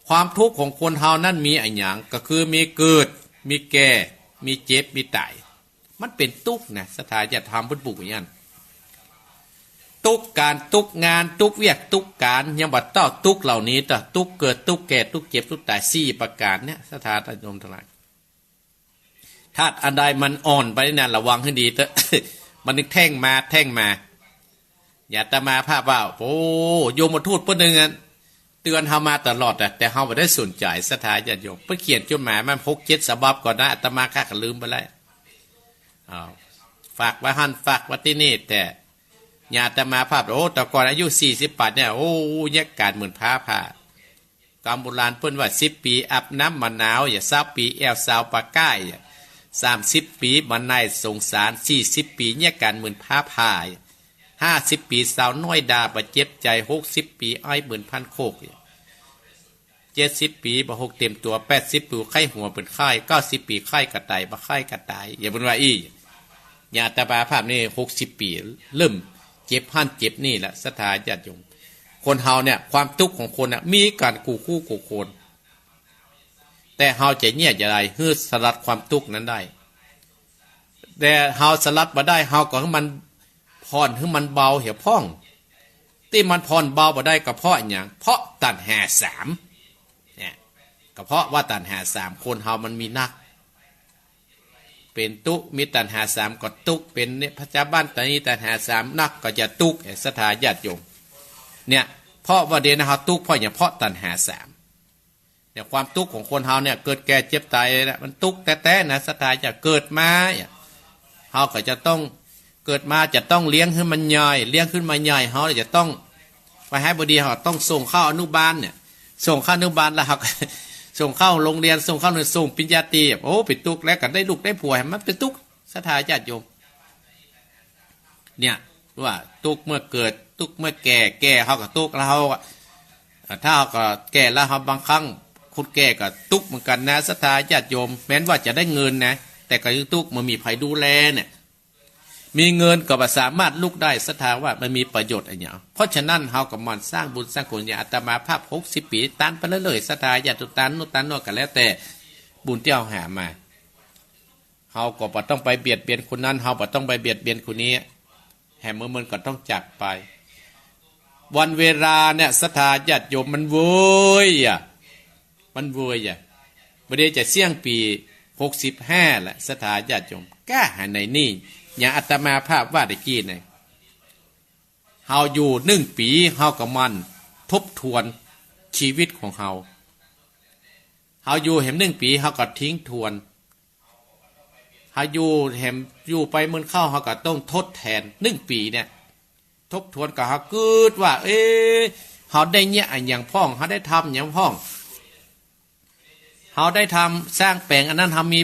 Speaker 1: ความทุกข์ของคนเฮานั่นมีอะไรอย่างก็คือมีเกิดมีแก่มีเจ็บมีตายมันเป็นทุกข์นะศรัทธาญาติธรรมพุทธบุญอย่างนั้นทุกการทุกงานทุกเวียกทุกการยังบัดเต้าทุกเหล่านี้ต่อทุกเกิดทุกแก่ทุกเจ็บทุกตาย4ประการเนี่ยศรัทธาญาติโยมทั้งหลายถ้าอันใดมันอ่อนไปนั่นระวังให้ดีเถอะ มันนึกแท่งมาอย่าตมาภาพว่าโอ้โยมมาทูตเพิ่นนึงเตือนเฮามาตลอดแต่เฮาบ่ได้สนใจศรัทธาญาติโยมเพิ่นเขียนจดหมายมัน6-7ฉบับก่อนนะอาตมาข้าก็ลืมไปแล้วฝากไว้หั่นฝากไว้ที่นี่แต่ญาติมาภาพโอ้แต่ก่อนอายุ48เนี่ยโอ้ยักการเหมือนผ้าผ่ากำโบราณเพิ่นว่า10ปีอาบน้ำมะนาวอย่า20ปีแอวสาวปากก้าย30ปีบรรณายสงสาร40ปีเนี่ยการเหมือนผ้าผ่า50ปีสาวน้อยดาบาดเจ็บใจ60ปีอ้อยเหมือนพันโคก70ปีบ่หกเต็มตัว80ปีไข้หัวเป็นไข้90ปีไข้กระต่ายบ่ไข้กระต่ายอย่าเป็นว่าอีญาติภาพนี่60ปีเริ่มเจ็บหันเจ็บนี่แหละศรัทธาญาติโยมคนเฮาเนี่ยความทุกข์ของคนน่ะมีการกูโคนแต่เฮาจะเงียบอย่างไรเพื่อสลัดความทุกข์นั้นได้แต่เฮาสลัดมาได้เฮาก็ให้มันผ่อนให้มันเบาเหี่ยวพ่องที่มันผ่อนเบามาได้ก็เพราะอย่างเพราะตัณหา3เนี่ยก็เพราะว่าตัณหา3คนเฮามันมีนักเป็นตุมีตัณหา3ก็ตุเป็นเนี่ยพระเจ้าบ้านตอนนี้ตัณหา3นักก็จะตุศรัทธาญาติโยมเนี่ยเพราะว่าเดนเฮาตุเพราะอย่างเพราะตัณหา3เนี่ยความทุกข์ของคนเฮาเนี่ยเกิดแก่เจ็บตายเนี่ยมันทุกข์แต่นะศรัทธาจะเกิดมาเฮาก็จะต้องเกิดมาจะต้องเลี้ยงขึ้นมันใหญ่เลี้ยงขึ้นมาใหญ่เฮาจะต้องไปให้บดีเฮาต้องส่งเข้าอนุบาลเนี่ยส่งเข้าอนุบาลแล้วเฮาส่งเข้าโรงเรียนส่งเข้าหน่วยส่งปริญญาตรีโอ้เป็นทุกข์แล้วก็ได้ลูกได้ผัวมันเป็นทุกข์ศรัทธาญาติโยมเนี่ยว่าทุกข์เมื่อเกิดทุกข์เมื่อแก่เฮาก็ทุกข์แล้วเฮาถ้าเฮาก็แก่แล้วเฮาบางครั้งคนแก่ก็ทุกข์เหมือนกันนะศรัทธาญาติโยมแม้นว่าจะได้เงินนะแต่ก็ยังทุกข์มันมีไผดูแลเนี่ยมีเงินก็สามารถลุกได้ศรัทธาว่ามันมีประโยชน์อะไรอย่างเพราะฉะนั้นเฮาก็มันสร้างบุญสร้างกุศลอย่างอาตมาภาพ60ปีตันไปเรื่อยๆศรัทธาญาติตันโนตันโนกันแล้วแต่บุญที่เฮาหามาเฮาก็บ่ต้องไปเบียดเบียนคนนั้นเฮาบ่ต้องไปเบียดเบียนคนนี้แห่เมื่อมันก็ต้องจากไปวันเวลาเนี่ยศรัทธาญาติโยมมันเว้ยมันเว้ยบ่ได้จะเสี่ยงปี65แหละศรัทธาญาติโยมกล้าหาในนี่อย่างอาตมาภาพว่าได้กี้เนี่ยเฮาอยู่1 ปีเฮาก็มันทบทวนชีวิตของเฮาอยู่แหม1 ปีเฮาก็ทิ้งทวนเฮาอยู่แหมอยู่ไปมื้อเข้าเฮาก็ต้องทดแทน1 ปีเนี่ยทบทวนก็เฮาเกิดว่าเฮาได้เนี่ยอันอย่างพ่องเฮาได้ทำอย่างพ่องเฮาได้ทำสร้างแปลงอันนั้นทำมี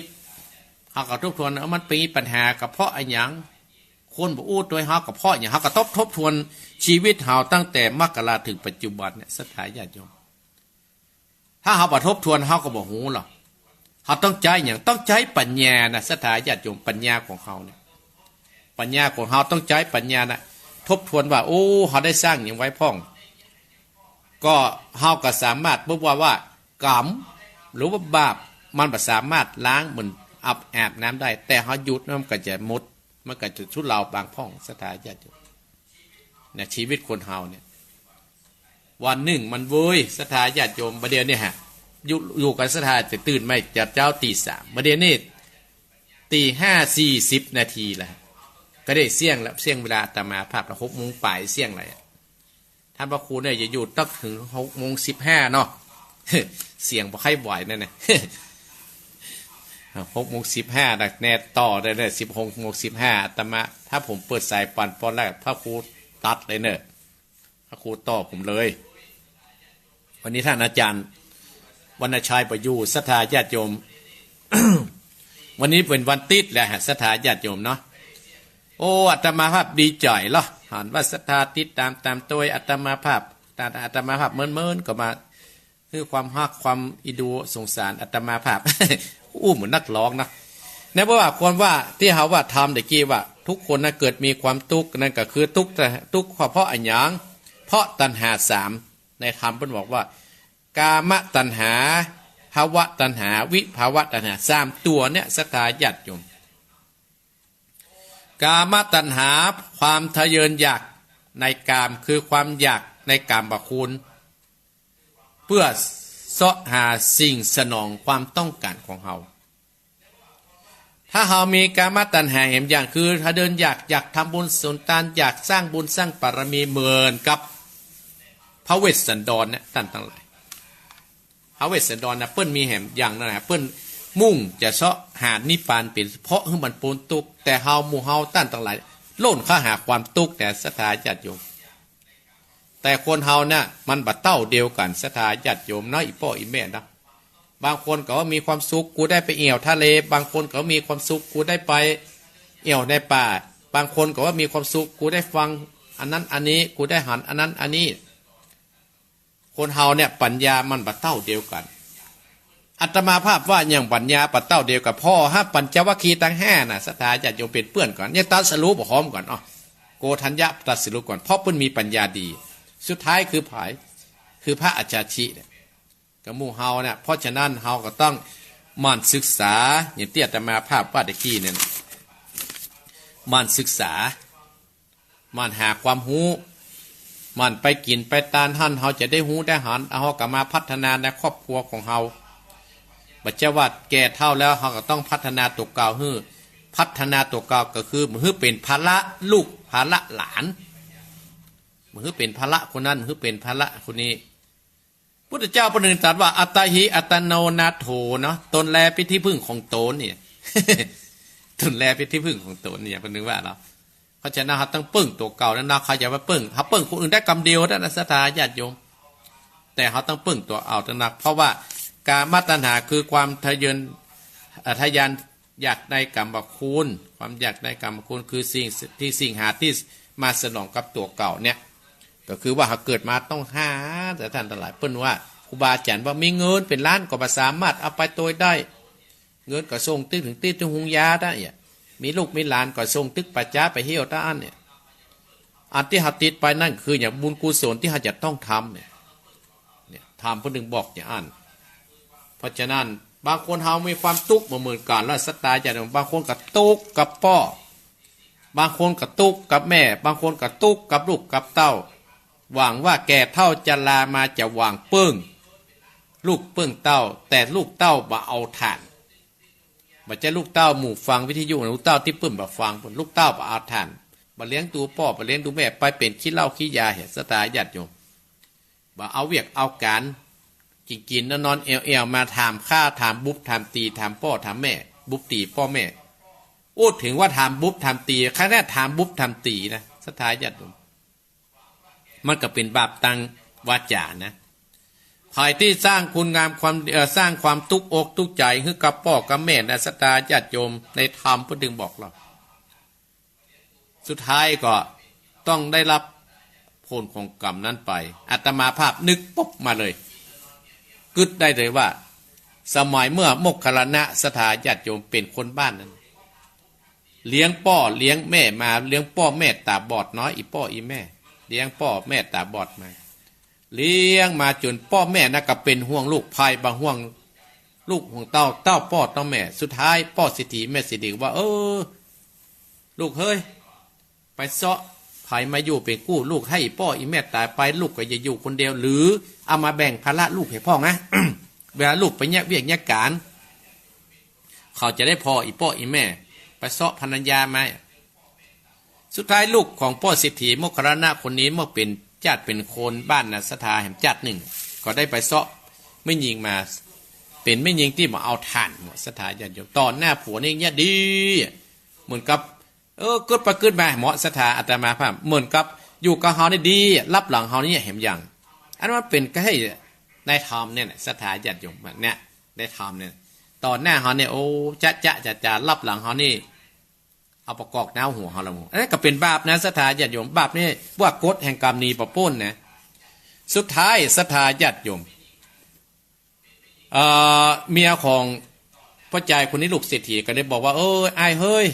Speaker 1: เฮาก็ทบทวนมันเป็นปัญหากับเพราะอันหยังคนบ่อู้ด้วยเฮากับเพราะอย่างเฮาก็ทบทวนชีวิตเฮาตั้งแต่มกราถึงปัจจุบันเนี่ยศรัทธาญาติโยมถ้าเฮาบ่ทบทวนเฮาก็บ่ฮู้หรอกเฮาต้องใจหยังต้องใจปัญญานะศรัทธาญาติโยมปัญญาของเฮาเนี่ยปัญญาของเฮาต้องใจปัญญานะทบทวนว่าโอ้เฮาได้สร้างหยังไว้พ่องก็เฮาก็สามารถบ่ว่ากรรมหรือว่าบาปมันบ่สามารถล้างมันอาบน้ำได้แต่เฮาหยุดมันก็จะหมดมันก็จะชุดเราบางพ่องศรัทธาญาติโยมเนี่ยชีวิตคนเฮาเนี่ย วันหนึ่งมันเว้ยศรัทธาญาติโยมประเดี๋ยวเนี่ยฮะอยู่กันศรัทธาจะตื่นไม่จัดเจ้าตีสามประเดี๋ยวนี้ตี 5:40 นาทีแล้วก็ได้เสี่ยงแล้วเสี่ยงเวลาอาตมาภาพละ6 โมงปลายเสี่ยงอะไรท่านพระครูเนี่ยจะอยู่ตั้งถึง6:15เนาะ เสียงบ่ค่อยบ่อยนั่นน่ะ 6:15แน่ต่อได้เลย16:15อาตมาถ้าผมเปิดสายปั่นตอนแรกพระครูตัดเลยเนอะพระครูต่อผมเลย วันนี้ท่านอาจารย์วรรณชัยประยูศรัทธาญาติโยม วันนี้เป็นวันติดแหละศรัทธาญาติโยมเนาะโอ้อาตมาภาพดีใจเหรอหันว่าศรัทธาติดตามตัวอาตมาภาพอาตมาภาพเมินก็มาคือความฮักความอิดูสงสารอาตมาภาพ อู้เหมือนนักร้องนะเนี่ยเพราะว่าคนว่าที่เขาว่าทำเด็กกี้ว่าทุกคนนะเกิดมีความทุกข์นั่นก็คือทุกข์เพราะอันยังเพราะตัณหา3ในธรรมเพิ่นบอกว่ากามตัณหาภาวะตัณหาวิภาวะตัณหา3ตัวเนี่ยศรัทธาญาติโยมกามตัณหาความทะเยออยากในกามคือความอยากในกามบคุณเพื่อเสาะหาสิ่งสนองความต้องการของเราถ้าเรามีกามตัณหาเห็นอย่างคือถ้าเดินอยากทำบุญสุนทานอยากสร้างบุญสร้างบารมีเหมือนกับพระเวสสันดรเนี่ยท่านทั้งหลายพระเวสสันดรนะเปิ้นมีแห่งอย่างนั้นนะเปิ้นมุ่งจะเสาะหานิพพานเป็นเพราะให้มันปนทุกข์แต่เฮาหมู่เฮาท่านทั้งหลายโล่นเข้าหาความทุกข์แต่ศรัทธาญาติโยมแต่คนเฮาเนี่ยมันบัดเต้าเดียวกันศรัทธาญาติโยมเนาะอีพ่ออีแม่นะบางคนก็ว่ามีความสุขกูได้ไปเอี่ยวทะเลบางคนก็มีความสุขกูได้ไปเอี่ยวในป่าบางคนก็ว่ามีความสุขกูได้ฟังอันนั้นอันนี้กูได้หันอันนั้นอันนี้คนเฮาเนี่ยปัญญามันบัดเต้าเดียวกันอาตมาภาพว่าอย่างปัญญาปัดเต้าเดียวกับพ่อฮะปัญจวัคคีย์ทั้ง5น่ะศรัทธาญาติโยมเป็นเพื่อนก่อนเนี่ยตัดสรุปพร้อมก่อนโกธัญญะตัดสรุปก่อนเพราะเพิ่นมีปัญญาดีสุดท้ายคือผายคือพระอาจารย์ชิเนี่ยกับหมู่เฮาเนี่ยเพราะฉะนั้นเฮาก็ต้องมั่นศึกษาอย่างที่อาตมาภาพว่าตะกี้เนี่ยมั่นศึกษามั่นหาความรู้มั่นไปกินไปตานหั่นเฮาจะได้รู้ได้หันเฮาก็มาพัฒนาในครอบครัวของเฮาบัจจวัดแก่เท่าแล้วเฮาก็ต้องพัฒนาตัวเก่าฮื้อพัฒนาตัวเก่าก็คือมือเป็นภาระลูกภาระหลานมือเป็นภาระคนนั้นมือเป็นภาระคนนี้พุทธเจ้าพระนึงตรัสว่าอัตตหิอัตโนนาโถเนาะตนแลเป็นที่พึ่งของตนเนี่ย ตนแลเป็นที่พึ่งของตนเนี่ยพระนึงว่าเราเพราะฉะนั้นเราต้องปึ้งตัวเก่านั้นนะเขาอย่ามาปึ้งเขาปึ้งคนอื่นได้กรรมเดียวนะศรัทธาญาติโยมแต่เขาต้องปึ้งตัวเอาตั้งนักเพราะว่ากามตัณหาคือความทะเยอทะยานอยากได้กรรมคุณความอยากได้กรรมคุณคือสิ่งหาที่มาสนองกับตัวเก่าเนี่ยก็คือว่าเขาเกิดมาต้องหาแต่ท่านทั้งหลายเปิ้นว่าครูบาอาจารย์ว่ามีเงินเป็นล้านก็บ่สามารถเอาไปตัวได้เงินก็ส่งตึกถึงตีถึงหุงยาได้เนี่ยมีลูกมีหลานก็ส่งตึกปัจจ้าไปเฮี่ยวต้านเนี่ยอันที่เขาติดไปนั่นคืออย่างบุญกุศลที่เขาจะต้องทำเนี่ยทำเพื่อดึงบอกอย่างอันเพราะฉะนั้นบางคนเฮามีความทุกข์เหมือนกันแล้วสตาจะบางคนก็ทุกข์กับพ่อบางคนก็ทุกข์กับแม่บางคนก็ทุกข์กับลูกกับเต้าหวังว่าแก่เท่าจะลามาจะวางเปิ้งลูกเปิ้งเต้าแต่ลูกเต้าบ่เอาฐานบ่จะลูกเต้าหมู่ฟังวิทยุลูกเต้าที่เปิ้งบ่ฟังลูกเต้าบ่เอาฐานบ่เลี้ยงตัวพ่อบ่เลี้ยงตัวแม่ไปเป็นขี้เหล้าขี้ยาเหตุสตาญาติโยมบ่เอาเวียกเอาการกินนอนเอวมาถามข้าถามบุ๊บถามตีถามพ่อถามแม่บุ๊บตีพ่อแม่พูดถึงว่าถามบุ๊บถามตีแค่แค่ถามบุ๊บถามตีนะสถาญาติโยมมันก็เป็นบาปตังวาจานะใครที่สร้างคุณงามความสร้างความทุกข์อกทุกข์ใจให้กับพ่อกับแม่นะสถาญาติโยมในธรรมพระดึงบอกเราสุดท้ายก็ต้องได้รับผลของกรรมนั้นไปอาตมาภาพนึกปุ๊บมาเลยกึดได้เลยว่าสมัยเมื่อโมคคัลลานะสถาญาติโยมเป็นคนบ้านนั้นเลี้ยงพ่อเลี้ยงแม่มาเลี้ยงพ่อแม่ตาบอดน้อยอีพ่ออีแม่เลี้ยงพ่อแม่ตาบอดมาเลี้ยงมาจนพ่อแม่น่ะก็เป็นห่วงลูกภายบางห่วงลูกห่วงเต้าพ่อเต้าแม่สุดท้ายพ่อสิทธิแม่สิทธิว่าลูกเฮ้ยไปเสาะ ไผมาอยู่เป็นกู้ลูกให้พ่ออีแม่ตายไปลูกก็จะอยู่คนเดียวหรือเอามาแบ่งภาระลูกให้พ่อนะ เวลาลูกไปแยกเวียกแยกการเขาจะได้พ่ออีพ่ออีแม่ไปเสาะภรรยาไหมสุดท้ายลูกของพ่อเศรษฐีโมคคัลลานะคนนี้เมื่อเป็นญาติเป็นคนบ้านนะสถาแห่งญาติหนึ่งก็ได้ไปเสาะไม่ยิงมาเป็นไม่ยิงที่มาเอาถ่านสถาญาติโยมตอนหน้าผัวนี่เนี่ยดีเหมือนกับเกิดไปเกิดมาเหมาะสถาอาตมาภาพเหมือนกับอยู่กับเฮาได้ดีรับหลังเฮานี่เห็นอย่างอันว่าเป็นก็ให้ได้ทำเนี่ยสถาญาติโยมเนี่ยได้ทำเนี่ยตอนหน้าเฮาเนี่ยโอ้จะรับหลังเฮานี่เอาประกอบน้าหัวเฮาละหมู่อันนั้นก็เป็นบาปนะสถาญาติโยมบาปนี่ว่ากฎแห่งกรรมนี้ประป้นนะสุดท้ายสถาญาติโยมเมียของพ่อใจคนนี้ลูกเศรษฐีก็ได้บอกว่าไอ้เฮ้ย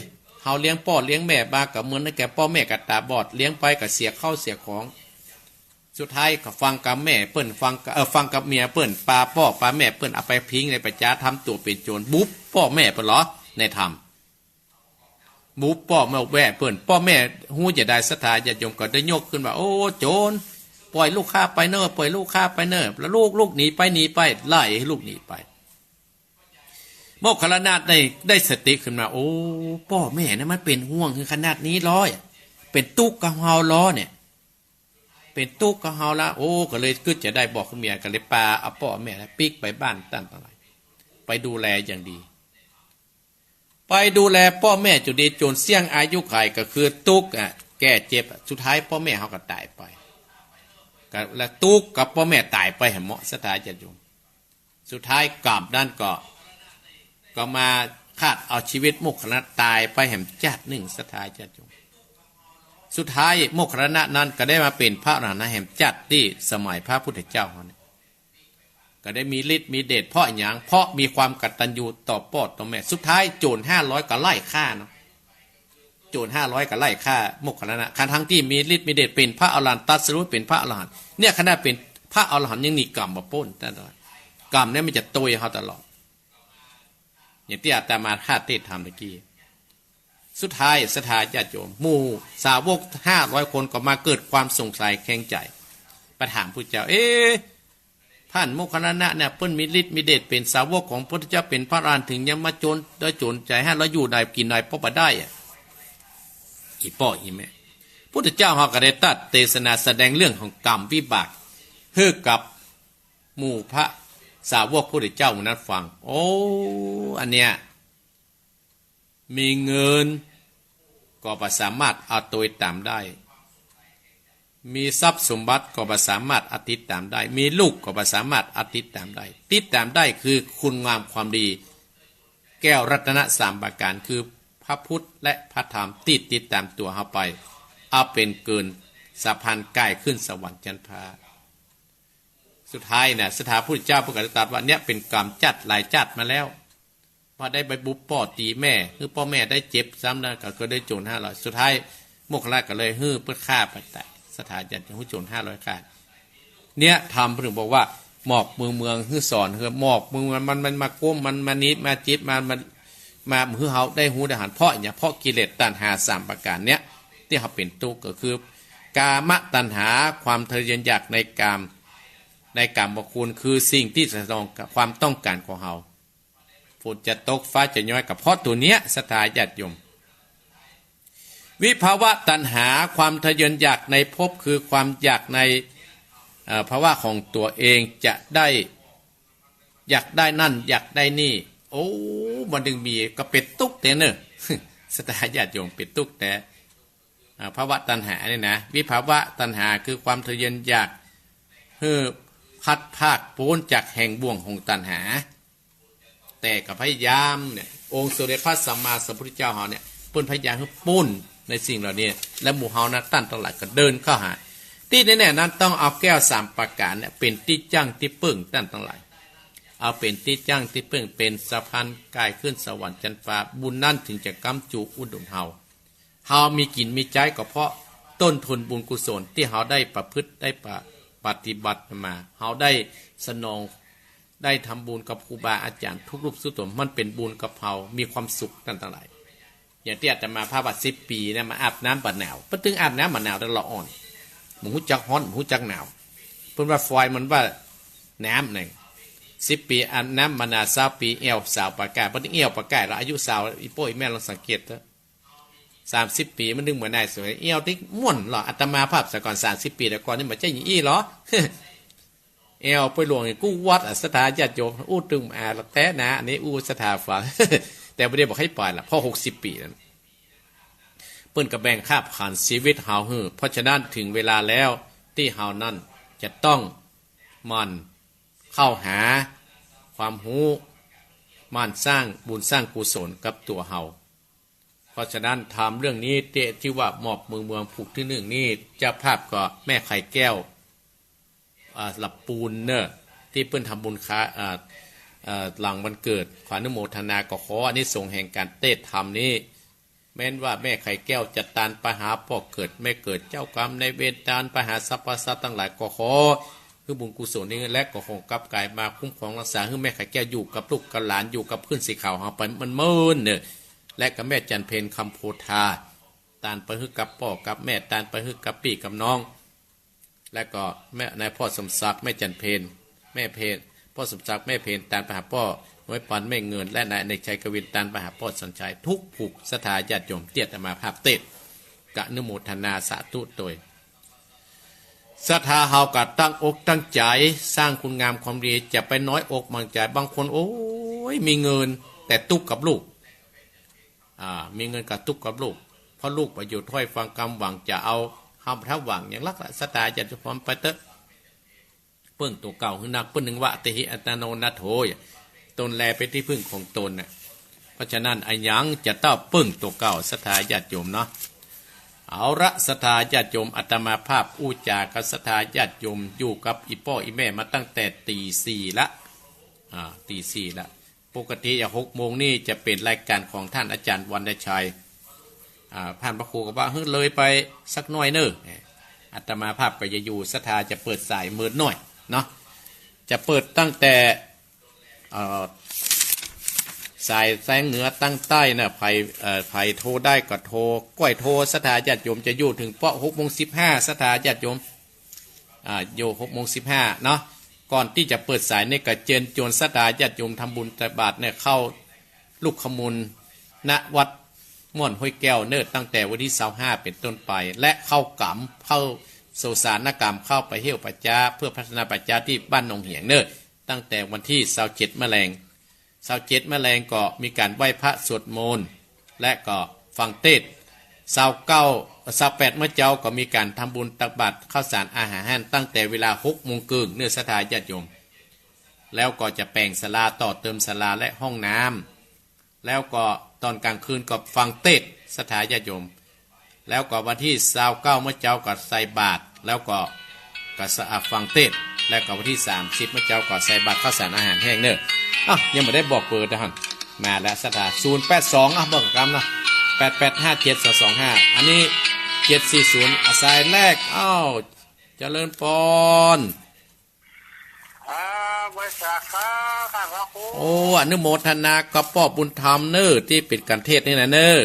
Speaker 1: เฮาเลี้ยงพ่อเลี้ยงแม่บากับเหมือนนั่นแกพ่อแม่กับตาบอดเลี้ยงไปกับเสียเข้าเสียของสุดท้ายก็ฟังกับแม่เปิ้นฟังกับเมียเปิ้นปาพ่อปาแม่เปิ้นเอาไปพิงในประจาทำตัวเป็นโจรบุ๊บพ่อแม่เปิ้นเหรอในธรรมบุ๊บพ่อแม่แว่เปิ้นพ่อแม่ฮู้จะได้ศรัทธาญาติโยมก็ได้ยกขึ้นว่าโอ้โจรปล่อยลูกข้าไปเนอะปล่อยลูกข้าไปเนอะแล้วลูกหนีไปไล่ให้ลูกหนีไปโมคคัลลานะได้สติขึ้นมาโอ้พ่อแม่นะมันเป็นห่วงคือขนาดนี้ร้อยเป็นตุกกับเฮาล้อเนี่ยเป็นตุกกับเฮาละโอ้ก็เลยก็จะได้บอกคุณเมียก็เลยปาเอาพ่อแม่แล้วปิกไปบ้านตั้งอะไรไปดูแลอย่างดีไปดูแลพ่อแม่จุดดีจนเสี่ยงอายุไขก็คือตุกแก่เจ็บสุดท้ายพ่อแม่เขาก็ตายไปแล้วตุกกับพ่อแม่ตายไปเหมาะสถาญาติโยมสุดท้ายกรรมนั่นก็มาคาดเอาชีวิตโมคคัลลานะตายไปแห่งญาติหนึ่งสถาญาติโยมสุดท้ายโมคคัลลานะนั้นก็ได้มาเป็นพระอรหันต์แห่งญาติที่สมัยพระพุทธเจ้าเนี่ยก็ได้มีฤทธิ์มีเดชเพราะอย่างเพราะมีความกตัญญูต่อพ่อต่อแม่สุดท้ายโจร500ก็ไล่ฆ่าเนาะโจร500ก็ไล่ฆ่าโมคคัลลานะทั้งที่มีฤทธิ์มีเดชเป็นพระอรหันต์ตรัสรู้เป็นพระอรหันต์เนี่ยขณะเป็นพระอรหันต์ยังหนีกรรมมาป้นตลอดกรรมเนี่ยมันจะโตยเขาตลอดอย่างที่อาตมาคาดเทศทำตะกี้สุดท้ายสถาญาติโยมหมู่สาวก500 คนก็มาเกิดความสงสัยแข็งใจไปถามพระเจ้าท่านโมคคัลลานะเนี่ยเพิ่นมีฤทธิ์มีเดชเป็นสาวกของพระพุทธเจ้าเป็นพระอรหันต์ถึงยังมาโจรได้โจรใจให้เราอยู่ได้กินได้พ่อบ่ได้อีพ่ออีแม่พุทธเจ้าเฮาก็ได้ตัดเทศนาแสดงเรื่องของกรรมวิบากให้กับหมู่พระสาวกพระพุทธเจ้านั้นฟังโอ้อันเนี้ยมีเงินก็บ่สามารถเอาตัวตามได้มีทรัพย์สมบัติก็บ่สามารถอติดตามได้มีลูกก็บ่สามารถอติดตามได้ติดตามได้คือคุณงามความดีแก้วรัตน3 ประการคือพระพุทธและพระธรรมติดตามตัวเฮาไปเอาเป็นเกินสะพานใกล้ขึ้นสวรรค์จันทราสุดท้ายเนี่ยสถาพุทธเจ้าประกาศตรัสว่าเนี่ยเป็นกรรมจัดหลายจัดมาแล้วพอได้ไปบุบพ่อตีแม่คือพ่อแม่ได้เจ็บซ้ำนะก็ได้โจร500สุดท้ายโมคคัลลานะก็เลยเพื่อฆ่าไปแต่สถาญาติโยมโจร500ฆ่าเนี่ยทำถึงบอกว่าหมอกเมืองคือสอนคือหมอกเมืองมันมาก้มมันมานิดมาจิตมาคือเขาได้หูได้หันเพราะอย่างเพราะกิเลสตัณหา3 ประการเนี้ยที่เขาเป็นตุกก็คือกามตัณหาความทะเยออยากในกามบคุณคือสิ่งที่แสดงกับความต้องการของเราฝนจะตกฟ้าจะย้อยกับเพราะตัวเนี้ยสถาญาติโยมวิภาวะตัณหาความทะเยออยากในภพคือความอยากในภาวะของตัวเองจะได้อยากได้นั่นอยากได้นี่โอ้มันดึงมีก็เป็ดตุกแต่เนอะสถาญาติโยมเป็ดตุกแต่ภาวะตัณหาเนี่ยนะวิภาวะตัณหาคือความทะเยออยากพัดภาคโพ้นจากแห่งบ่วงของตัณหาแต่กับพยายามเนี่ยองค์สมเด็จพระสัมมาสัมพุทธเจ้าเฮาเนี่ยเพิ่นพยายามให้ปุ้นในสิ่งเหล่านี้และหมู่เฮานะตั้นทั้งหลายก็เดินเข้าหาที่แน่ๆนั้นต้องเอาแก้ว3 ประการเนี่ยเป็นที่จั่งที่ปึ้งตั้นทั้งหลายเอาเป็นที่จั่งที่ปึ้งเป็นสะพานกายขึ้นสวรรค์จันทร์ฟ้าบุญนั่นถึงจะกำจุอุดมเฮามีกินมีใจก็เพราะต้นทุนบุญกุศลที่เฮาได้ประพฤติได้ปฏิบัติมาเฮาได้สนองได้ทำบุญกับครูบาอาจารย์ทุกรูปสุดตัวมันเป็นบุญกับเฮามีความสุขนั่นทั้งหลาย อย่างที่อาตมาภาพว่า10 ปีนะมาอาบน้ำบัดหนาวเพิ่นถึงอาบน้ำบัดหนาวตลอดอ่อนหมูจักฮ้อนหมูจักหนาวเพิ่นว่าฟอยมันว่าน้ำหนึ่ง10 ปีอาบน้ำบัดหนาว20 ปีเอวสาวปากกาเพิ่นถึงเอวปากกาแล้วอายุสาวอีโป้อีแม่ลองสังเกตเถอะ30 ปีมันดึงเหมือนนายสวยเอวที่ม่วนหรออาตมาภาพแต่ก่อน30 ปีแต่ก่อนนี่มันจะอย่างอี้หรอ เอวไปหลวงกู้วัดสถาญาติโยมอู้ตึงอาละแท้นะอันนี้อู้สถาฝัง แต่ไม่ได้บอกให้ปล่อยละเพราะ60 ปีนั้นเปิ้นกระแบ่งคาบขันชีวิตเฮาฮือเพราะฉะนั้นถึงเวลาแล้วที่เฮานั้นจะต้องมันเข้าหาความรู้มันสร้างบุญสร้างกุศลกับตัวเฮาเพราะฉะนั้นทำเรื่องนี้เตะที่ว่าหมอบเมืองผูกที่1นี่เจ้าภาพก็แม่ไข่แก้วหลับปูนเนอะที่เปิ้นทำบุญค้าหลังวันเกิดขออนุโมทนาก็ขออันนี้ส่งแห่งการเตะทำนี้แม้นว่าแม่ไข่แก้วจะตานไปหาพ่อเกิดไม่เกิดเจ้ากรรมในเวรตานไปหาสรรพสัตว์ทั้งหลายก็ขอคือบุญกุศลนี้และก็คงกับกายมาคุ้มครองรักษาให้แม่ไข่แก้วอยู่กับลูกกับหลานอยู่กับเพื่อนสีขาวเฮาไปมันเมินเนอะและกับแม่จันเพนคำโพธาตานไปฮึกกับพ่อกับแม่ตานไปฮึกกับพี่กับน้องและก็แม่นายพ่อสมศักดิ์แม่จันเพนแม่เพนพ่อสมศักดิ์แม่เพนตานไปหาพ่อน้อยปันแม่เงินและนายในชัยกวินตานไปหาพ่อสัญชัยทุกผูกสถาญาติโยมเตียตมาภาพเตะกะนุโมทนาสาธุโดยศรัทธาเฮากะตั้งอกตั้งใจสร้างคุณงามความดีจะไปน้อยอกบางใจบางคนโอ้ยมีเงินแต่ตุกกับลูกมีเงินกับตุกกับลูกเพราะลูกประโยชน์ถ้อยฟังคำหวังจะเอาห้ามท้าหวังอย่างลักษณะสตาจะพร้อมไปเตอะเพิ่งตัวเก่าคือนักเพิ่งหนึ่งวะติหิอัตโนนัทโธตนแลเป็นที่พึ่งของตนน่ะเพราะฉะนั้นไอ้ยังจะต้องปึ้งตัวเก่าศรัทธาญาติโยมเนาะเอาละศรัทธาญาติโยมอาตมาภาพอู้จากับศรัทธาญาติโยมอยู่กับอีพ่ออีแม่มาตั้งแต่ตี 4ละตี 4ละปกติอย่าง6 โมงนี่จะเป็นรายการของท่านอาจารย์วรรณชัยผ่านพระครูก็ว่าเฮ้ยเลยไปสักหน่อยเนอะอาตมาภาพก็จะอยู่ศรัทธาจะเปิดสายมืดหน่อยเนาะจะเปิดตั้งแต่สายแสงเหนือตั้งใต้นะไผ่โทรได้ก็โทรก้อยโทรศรัทธาญาติโยมจะอยู่ถึง6:15ศรัทธาญาติโยมอยู่6:15เนาะก่อนที่จะเปิดสายเนี่ยก็เชิญชวนศรัทธาญาติโยมทำบุญใส่บาตรเนี่ยเข้าลูกขมูลณวัดม่วนห้วยแก้วเนิ่ตั้งแต่วันที่25เป็นต้นไปและเข้ากรรมเข้าโสสานกรรมเข้าไปเฮี้ยวปัจจาเพื่อพัฒนาปัจจาที่บ้านหนองเหียงเนิ่ตั้งแต่วันที่27 แมลงก็มีการไหว้พระสวดมนต์และก็ฟังเทศน์28 เมื่อเจ้าก็มีการทำบุญตักบาตรข้าวสารอาหารแห้งตั้งแต่เวลา6 โมงครึ่งเนื้อศรัทธาญาติโยมแล้วก็จะแปลงศาลาต่อเติมศาลาและห้องน้ำแล้วก็ตอนกลางคืนก็ฟังเทศน์ศรัทธาญาติโยมแล้วก็วันที่29เมื่อเจ้าก็ใส่บาตรแล้วก็ฟังเทศน์และก็วันที่30เมื่อเจ้าก็ใส่บาตรข้าวสารอาหารแห้งเนอะยังไม่ได้บอกเบอร์นะฮะมาแล้วศรัทธา082บอกกันนะ88572225อันนี้740สายแรกเจริญปอน
Speaker 3: บริษัทครับพระครู
Speaker 1: โอ้อนุโมทนากับพ่อบุญธรรมเนอที่ปิดกันเทศนี่นะเนอ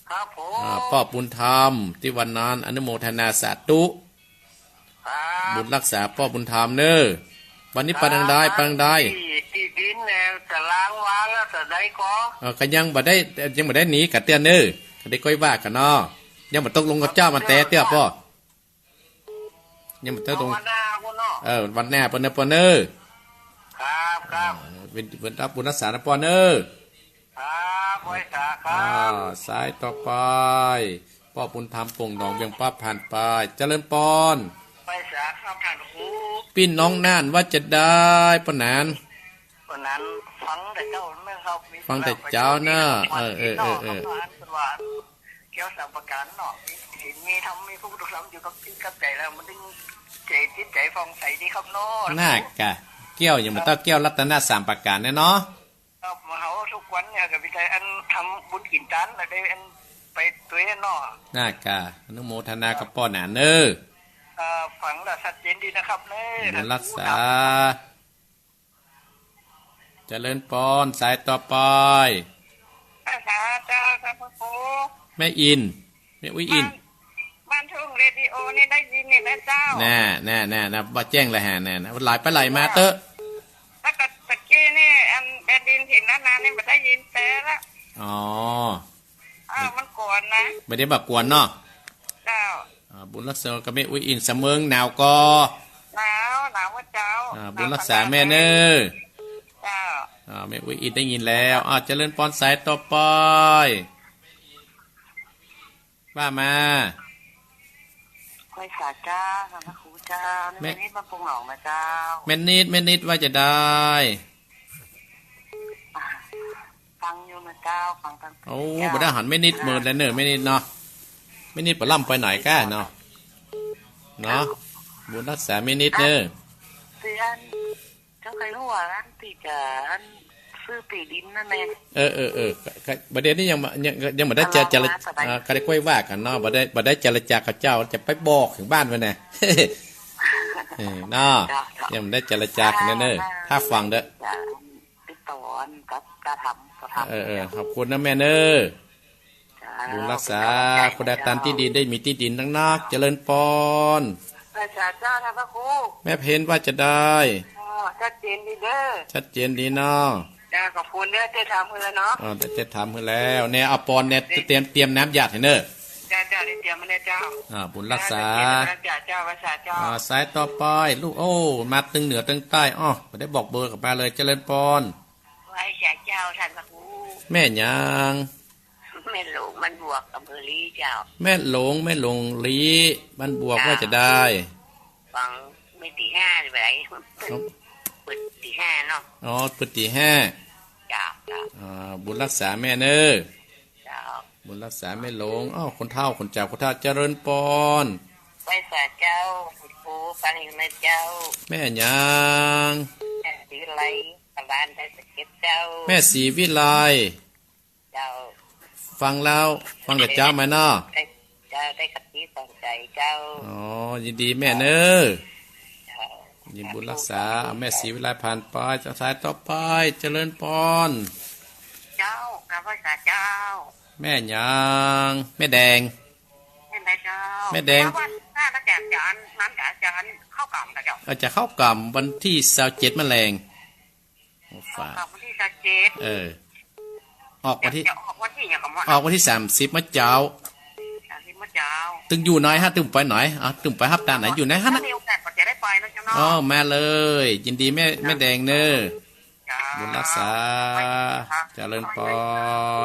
Speaker 3: ครับผม
Speaker 1: พ่อบุญธรรมที่วันนั้นอนุโมทนาสาธุบุญรักษาพ่อบุญธรรมเนอวันนี้ปังได้
Speaker 3: ที่ดินแนวจะล้างวางแล้วจะได้
Speaker 1: ก็ยังบ่ได้หนีกับเตี้ยเนอก็ได้ก้อยว่ากันเนาะยังบ่ตกลงกับเจ้ามันแต่เตี้ยพ่อยังบ่ตกลง
Speaker 3: วันหน้า
Speaker 1: วันหน้าปนเนอ
Speaker 3: ครับ
Speaker 1: เป็นรับบุญรักษาปอนเนอ
Speaker 3: ครับบริษัทครับ
Speaker 1: สายต่อไปพ่อบุญธรรมป่งหนองเวียงป้าผ่านไปเจริญปอน
Speaker 3: บริษัทครับท่านครู
Speaker 1: พี่น้องน่านว่าจะได้ปนาน
Speaker 3: ฟังแต่เจ้าไม่ครับ
Speaker 1: ฟังแต่เจ้าเนอะ
Speaker 3: เกี่ยวกับประกันเนาะมีทำมีผู้ดูแลอยู่กับใจแล้วมันดึงจิตใจฟองใสที่ครับเนาะ
Speaker 1: น่ากะเกี่ยวอย่างมันต้องเกี่ยวรัตน3 ประการเนาะ
Speaker 3: มาเขาทุกวันเนี่ยกับวิจัยอันทำบุญกินจานอะไรอันไปตัวเนาะ
Speaker 1: น่ากะอนุโมทนากับป้อหนาเนอ
Speaker 3: ฝังแล้วชัดเจนดีนะครับเนอ
Speaker 1: รักษาเจริญปอนสายต่อไป
Speaker 2: ภาษาเจ้าท่านพระครู
Speaker 1: แม่อินแม่อุ้ยอิน
Speaker 2: บ้านทุ่งเรดิโอนี่ได้ยินนี่นะเจ้า
Speaker 1: แน่บ่แจ้งเลยฮะแน่นะหลายไปไหลมาเตอะ
Speaker 2: แล้วก็ตะกี้นี่อันแดนดินถิ่นล้านนานี่ไม่ได้ยินแต่ละ
Speaker 1: อ๋อ
Speaker 2: มันก่อนนะ
Speaker 1: ไม่ได้บักกวนเนาะ
Speaker 2: เจ้า
Speaker 1: บุญรักษากับแม่อุ้ยอินเสมิงหนาวก็
Speaker 2: หนาวว่าเจ้า
Speaker 1: บุญรักษาแม่เนอ
Speaker 2: เจ้า
Speaker 1: แม่อุ้ยอินได้ยินแล้วเจริญพรสายต่อไปว่ามา
Speaker 3: ไปสาเจ้าท่านพระครูเจ้านี่นี่มาปรุงหนองนะเจ้า
Speaker 1: แม่นิดว่าจะได้
Speaker 3: ฟังอยู่นะเจ้าฟังตั้ง
Speaker 1: โอ้บ่ได้หันแม่นิดเมินแล้วเนอะแม่นิดเนาะแม่นิดปล่ำไปไหนก้าเนาะบุญรักษาแม่นิดเนอะ
Speaker 3: เตือนเจ้าเคยรู้ว่าอันตีจะอันซื้อตีดินนั่นเอง
Speaker 1: ประเด็นนี้ยังบ่ได้เจรก็ได้ค่อยว่ากันเนาะบ่ได้เจรจากับเจ้าจะไปบอกถึงบ้านมันแน่ เนาะยังบ่ได้เจรจากันเนอะถ้าฟังเด้อ
Speaker 3: จะติดต่อกับกระทำ
Speaker 1: ขอบคุณนะแม่เนอบุญรักษาคนใดตามที่ดินได้มีที่ดินทั้งนักเจริญพร
Speaker 3: พระเจ้าท่านพระครู
Speaker 1: แม่เพนว่าจะได้
Speaker 3: ชัดเจนดีเด้อ
Speaker 1: ชัดเจนดีเนาะ
Speaker 3: จ้าขอบคุณเด้อที่ทำเพื่อเนาะ
Speaker 1: แต่จะทำให้แล้วเนี่ยเอาปอนเนี่ยเตรียมน้ำหยาดให้เนอ
Speaker 3: จ้าได้เตรียมมาเลยเจ้า
Speaker 1: บุญรักษา
Speaker 3: เจ้าภาษาเจ้า
Speaker 1: สายต่อไปลูกโอ้มาตึงเหนือตึงใต้ไม่ได้บอกเบอร์กับมาเลยเจริญพร
Speaker 3: ไว้เจ้าท่านพระครู
Speaker 1: แม่ยาง
Speaker 3: แม่หลวงมันบวกอำเภอลีเจ้า
Speaker 1: แม่หลงลีบ้านบวกว่าจะได้
Speaker 3: ฟังไม่ตีห้าหรือไรเปิดตีห้าเนาะ
Speaker 1: ปุติ5
Speaker 3: จ้า
Speaker 1: บุญรักษาแม่เนอ
Speaker 3: จ้า
Speaker 1: บุญรักษาแม่หลงคนเฒ่าคนเจ้าคนเฒ่าเจริญพร
Speaker 3: ไว้สาเจ้าคุณครูฟังอยู่นะเจ้า
Speaker 1: แม่ยาง
Speaker 3: สีไรตลาดได้สเก็ตเจ้า
Speaker 1: แม่ศรีวิไล
Speaker 3: เจ้า
Speaker 1: ฟังแล้วฟังกับเจ้าไหมเนาะ
Speaker 3: เจ้าได้ขัดที่สองใจเจ้า
Speaker 1: ยินดีแม่เนอยินบุญรักษาแม่ศรีวิไลผ่านไปจะสายต่อไปเจริญพร
Speaker 3: เจ้ากับภาษาเจ้า
Speaker 1: แม่ยางแม่แดง
Speaker 3: เห็นไหมเจ้า
Speaker 1: แม่แดง
Speaker 3: ว่าหน้าตะแกรงจานน้ำจานเข้ากล่องนะเจ้า
Speaker 1: จะเข้ากล่ำวันที่27มะแรงฝาก
Speaker 3: เข้ากล่องวันที่จะเจ็ด
Speaker 1: ออกวันที่
Speaker 3: ออกวันที่อย่างกับว่า
Speaker 1: ออกวันที่30มะเจ้า
Speaker 3: ที่มะเจ้า
Speaker 1: ตึงอยู่น้อยตึงไปหน่อยตึงไปฮับตาไหนอยู่ไหนฮะ
Speaker 3: ถ้า
Speaker 1: นะ
Speaker 3: มีโอกาสก็จะได้ไปนะเจ้าเนาะ
Speaker 1: มาเลย ยินดีแม่แดงเนอบุญรักษาเจริญพ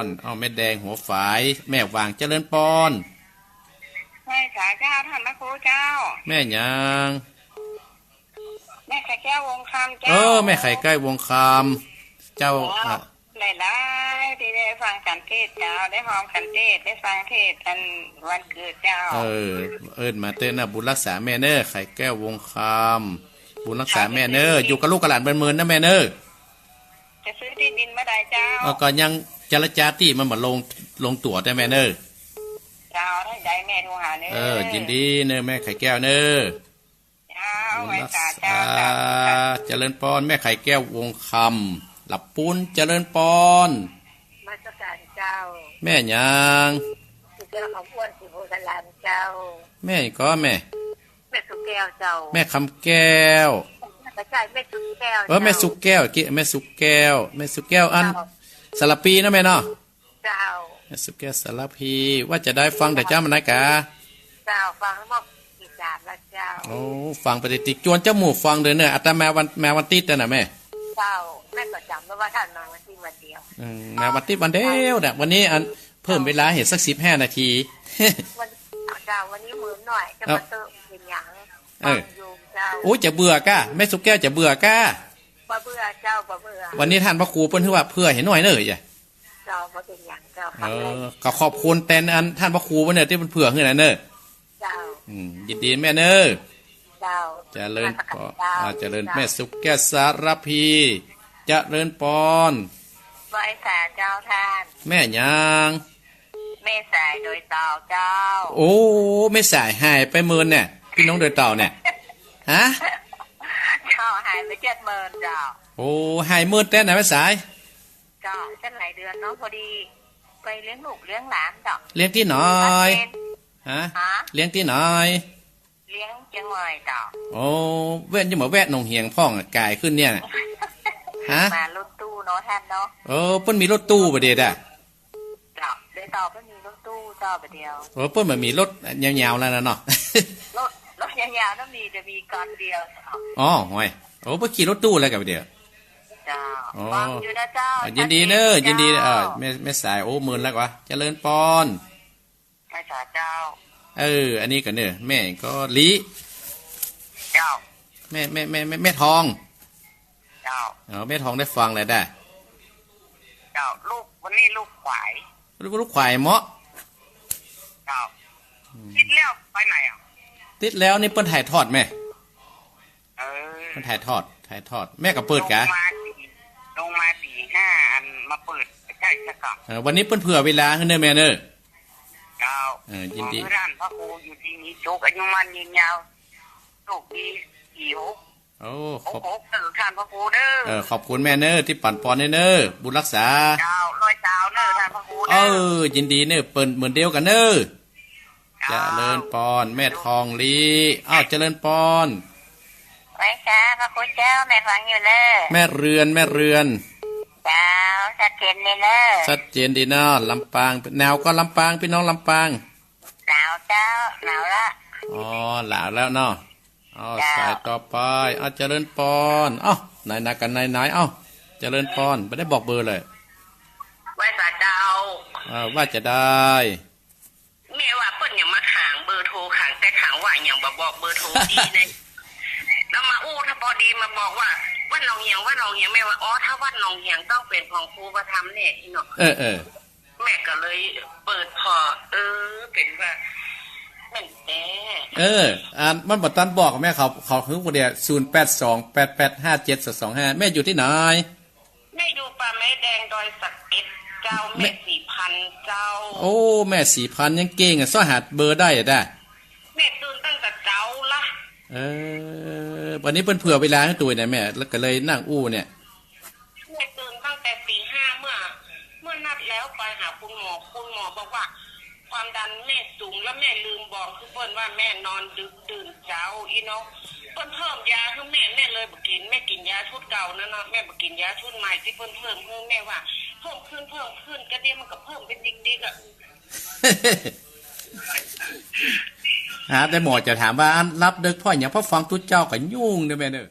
Speaker 1: รแม่แดงหัวฝายแม่วางเจริญพร
Speaker 2: แม่สายเจ้าท่านพระครูเจ้า
Speaker 1: แม่ยาง
Speaker 2: แม่ไข่แก้ววงคำเจ้า
Speaker 1: แม่ไข่ใกล้วงคำเจ้า
Speaker 2: หลายๆที่ได้ฟังกันเทศเจ้าได้หอมกันเทศได้ฟังเทศกันวันเกิดเจ้า
Speaker 1: มาเต้นนะบุญรักษาแม่เนอไข่แก้ววงคำบุญรักษาแม่เนออยู่กับลูกกับหลานเมินนะแม่เนอ
Speaker 2: จะซื้อที่ดินเมื่อใดเจ้า
Speaker 1: ก็ยังเจรจาที่มันมาลงตั๋วได้แม่เนอ
Speaker 2: เจ้าได้ใจแม่โทรหาเนอ
Speaker 1: ยินดีเนอแม่ไข่แก้วเนอ
Speaker 2: เจ้า
Speaker 1: บุญ
Speaker 2: ไว้
Speaker 1: รัก
Speaker 2: สา
Speaker 1: ษา
Speaker 2: เจ้า
Speaker 1: เจริญพรแม่ไข่แก้ววงคำหลับปุ้นเจริญพร
Speaker 3: มาสการเจ้า
Speaker 1: แม่ยาง
Speaker 3: เจ้าของอ้วนสิโพธารามเจ้า
Speaker 1: แม่ก็แม่
Speaker 3: แม่สุแก้วเจ้า
Speaker 1: แม่คำแก้ว
Speaker 3: กระจายแม่สุแก้ว
Speaker 1: แม่สุกแก้วแม่สุกแก้วแม่สุกแก้วอันสลับปีนะแม่เนาะ
Speaker 3: เจ้า
Speaker 1: แม่สุกแก้วสลับปีว่าจะได้ฟังแต่เจ้ามันนะกะ
Speaker 3: เจ้าฟังแล้วบอกอีสานละเจ้า
Speaker 1: ฟังปฏิติจวนจมูกฟังเด้อเนี่ยอัตมาวันติดนะแม่
Speaker 3: เจ้าแม่ก็จำได้ว่าท่านมาวันที่วันเดียว
Speaker 1: แม่วันติดวันเดียวเนี่ยวันนี้อันเพิ่มเวลาเห็นสัก15 นาที
Speaker 3: วันเจ้าวันนี้มือหน่อยจะมาเติมเป็นหยังฟังอยู่เจ้า
Speaker 1: โอ้จะเบื่อกะแม่สุกแก้วจะเบื่อกะ
Speaker 3: บ่เบื่อเจ้าบ่เบื่อ
Speaker 1: วันนี้ท่านพระครูเพิ่นคือว่าเพื่อเห็นหน่อยเนอะจ้ะ
Speaker 3: เจ้าบ่เป็นหยังเจ้าฟังเลย
Speaker 1: ก็ขอบคุณแต่อันท่านพระครูเพิ่นเนี่ยที่เพิ่นเผื่อขึ้นน่ะเนอะ
Speaker 3: เจ้า
Speaker 1: ยินดีแม่เนอะ
Speaker 3: เจ้า
Speaker 1: เจริญพรเจริญแม่สุกแก้วสารพีเจริญพร
Speaker 3: ไว้สาเจ้าท่าน
Speaker 1: แม่ยาง
Speaker 3: แม่สายโดยเต่าเจ้า
Speaker 1: โอ้ไม่สายหายไปเมินเนี่ยพี่น้องโดยเต่าเนี่ยฮะ
Speaker 3: เจ้าหายไป70,000เจ้า
Speaker 1: โอ้หายเมินแต่ไหนไม่สาย
Speaker 3: เจ้าเส้นหลายเดือนเนาะพอดี
Speaker 2: ไปเลี้ยงลูกเลี้ยงหลานดอก
Speaker 1: เลี้ยงที่หน่อย ฮะ
Speaker 2: ฮะ
Speaker 1: เลี้ยงที่หน่อย
Speaker 2: เลี้ยงจังเลยดอก
Speaker 1: โอ้แว่นจะมาแวะหนองเหียงพ่องอะกายขึ้นเนี่ยน่ะฮะ
Speaker 2: มารถตู้เนาะท่านเนาะ
Speaker 1: โอ้เปิ้นมีรถตู้ประเดี๋ยวอะ
Speaker 2: ดอกได้ต่อไม่มีรถตู้ต่อไปเดียว
Speaker 1: โอ้เปิ้นมันมีรถยาวๆแล้วนะเนาะ
Speaker 2: รถยาวๆต้องมีจะมีก่อนเดียวดอก
Speaker 1: อ๋อห่วยโอ้เปิ้นขี่รถตู้แล้วกับเดี๋ยว
Speaker 2: เจ้า
Speaker 1: อ๋อ
Speaker 2: ฟังอยู่นะเจ้า
Speaker 1: ยินดีเนอะยินดี
Speaker 2: เจ้า
Speaker 1: แม่สายโอ้หมื่นแล้วกว่าเจริญปอน
Speaker 2: พระเจ้า
Speaker 1: อันนี้ก็เนอะแม่ก็ลิ
Speaker 2: เจ้า
Speaker 1: แม่ทอง
Speaker 2: เจ้า
Speaker 1: แม่ทองได้ฟังเลยได้
Speaker 2: เจ้าลูกวันนี้ลูกขวาย
Speaker 1: ลูกควายเมาะ
Speaker 2: เจ้าคิดเลี้ยวไปไหนอ่ะ
Speaker 1: ติดแล้วนี่เปิ้นถ่ายทอดแม่
Speaker 2: เออ
Speaker 1: เปิ้นถ่ายทอดแม่ก็เปิดกะ
Speaker 2: ลงมาตีห้าอันมาเปิดใช่สักก่อน
Speaker 1: วันนี้เปิ้นเผื่อเวลาให้เนอะแม่เนอะ
Speaker 2: เจ้า
Speaker 1: ยินดี
Speaker 2: ร้านพระครูอยู่ที่นี้โชคอายุมันยืนยาวโชคดีกี่หก
Speaker 1: โอ้
Speaker 2: หกหกเออท่านพระครูเด้อ
Speaker 1: ขอบคุณแม่เนอะที่ปั่นปอนเนอะบุญรักษา
Speaker 2: เจ้าร้อยเจ้าเด้อท่านพระครู
Speaker 1: เอ
Speaker 2: เด้อ
Speaker 1: ยินดีเนอะเปิ้นเหมือนเดียวกันเนอะเจริญปอนแม่ทองลีเจริญปอน
Speaker 2: ไว้จ้าพระครูเจ้าแม่ฟังอยู่เด้อ
Speaker 1: แม่เรือน
Speaker 2: เจ้าชัดเจนเลยเด้อ
Speaker 1: ชัดเจนดีเนาะลำปางแนวก็ลำปางพี่น้องลำปาง
Speaker 2: หนาวเจ้าหนาวละ
Speaker 1: หลาแล้วเนาะสายต่อไปเจริญปอนไหนกันไหนเจริญปอนไม่ได้บอกเบอร์เลย
Speaker 2: ไว้สาเจ้า
Speaker 1: ว่าจะได้
Speaker 2: แม่ว่าเปิ้นอย่างมาขางเบอร์โทรขางแต่ขางว่าอย่างบอกเบอร์โทรดีเลยแล้วมาอู้ถ้าพอดีมาบอกว่าวัดหนองเหียงแม่ว่าถ้าวัดหนองเหียงต้องเป็นของครูประธรรมเนี่ยอีเนาะ แม่ก็เลยเปิดพอเป็นว่าแม่นแต่
Speaker 1: มันบัดตันบอกกับแม่เขาคือคนเดียว0828857225แม่อยู่ที่ไหน
Speaker 2: แม่ดูปลาไม้แดงดอยสักเอ็ดเจ้าแม่4,000เจ้า
Speaker 1: โอ้แม่4,000ยังเก่งซ่อหาเบอร์ได้ได้
Speaker 2: แม่ตื่นตั้งแต่เจ้าละ
Speaker 1: วันนี้เพิ่นเผื่อเวลาให้ตัวเนี่ยแม่แล้วก็เลยนั่งอู้เนี่ย
Speaker 2: แม่ตื่นตั้งแต่4:05เมื่อนัดแล้วไปหาคุณหมอบอกว่า ความดันแม่สูงแล้วแม่ลืมบอกคือเพิ่นว่าแม่นอนดึกตื่นเช้าอีเนาะเพิ่นเพิ่มยาให้แม่เลยบ่กินแม่กินยาชุดเก่านั่นเนาะแม่บ่กินยาชุดใหม่ที่เพิ่นเพิ่มให้แม่ว่าเพิ่มขึ้นก็เดี๋ยวมันก็เพิ่มเป็นติ๊กๆอ่ะ
Speaker 1: แต่หมอจะถามว่ารับเด็กพ่ออย่างพ่อฟังทุกเจ้าก็ยุ่งเด้อแม่เด้อ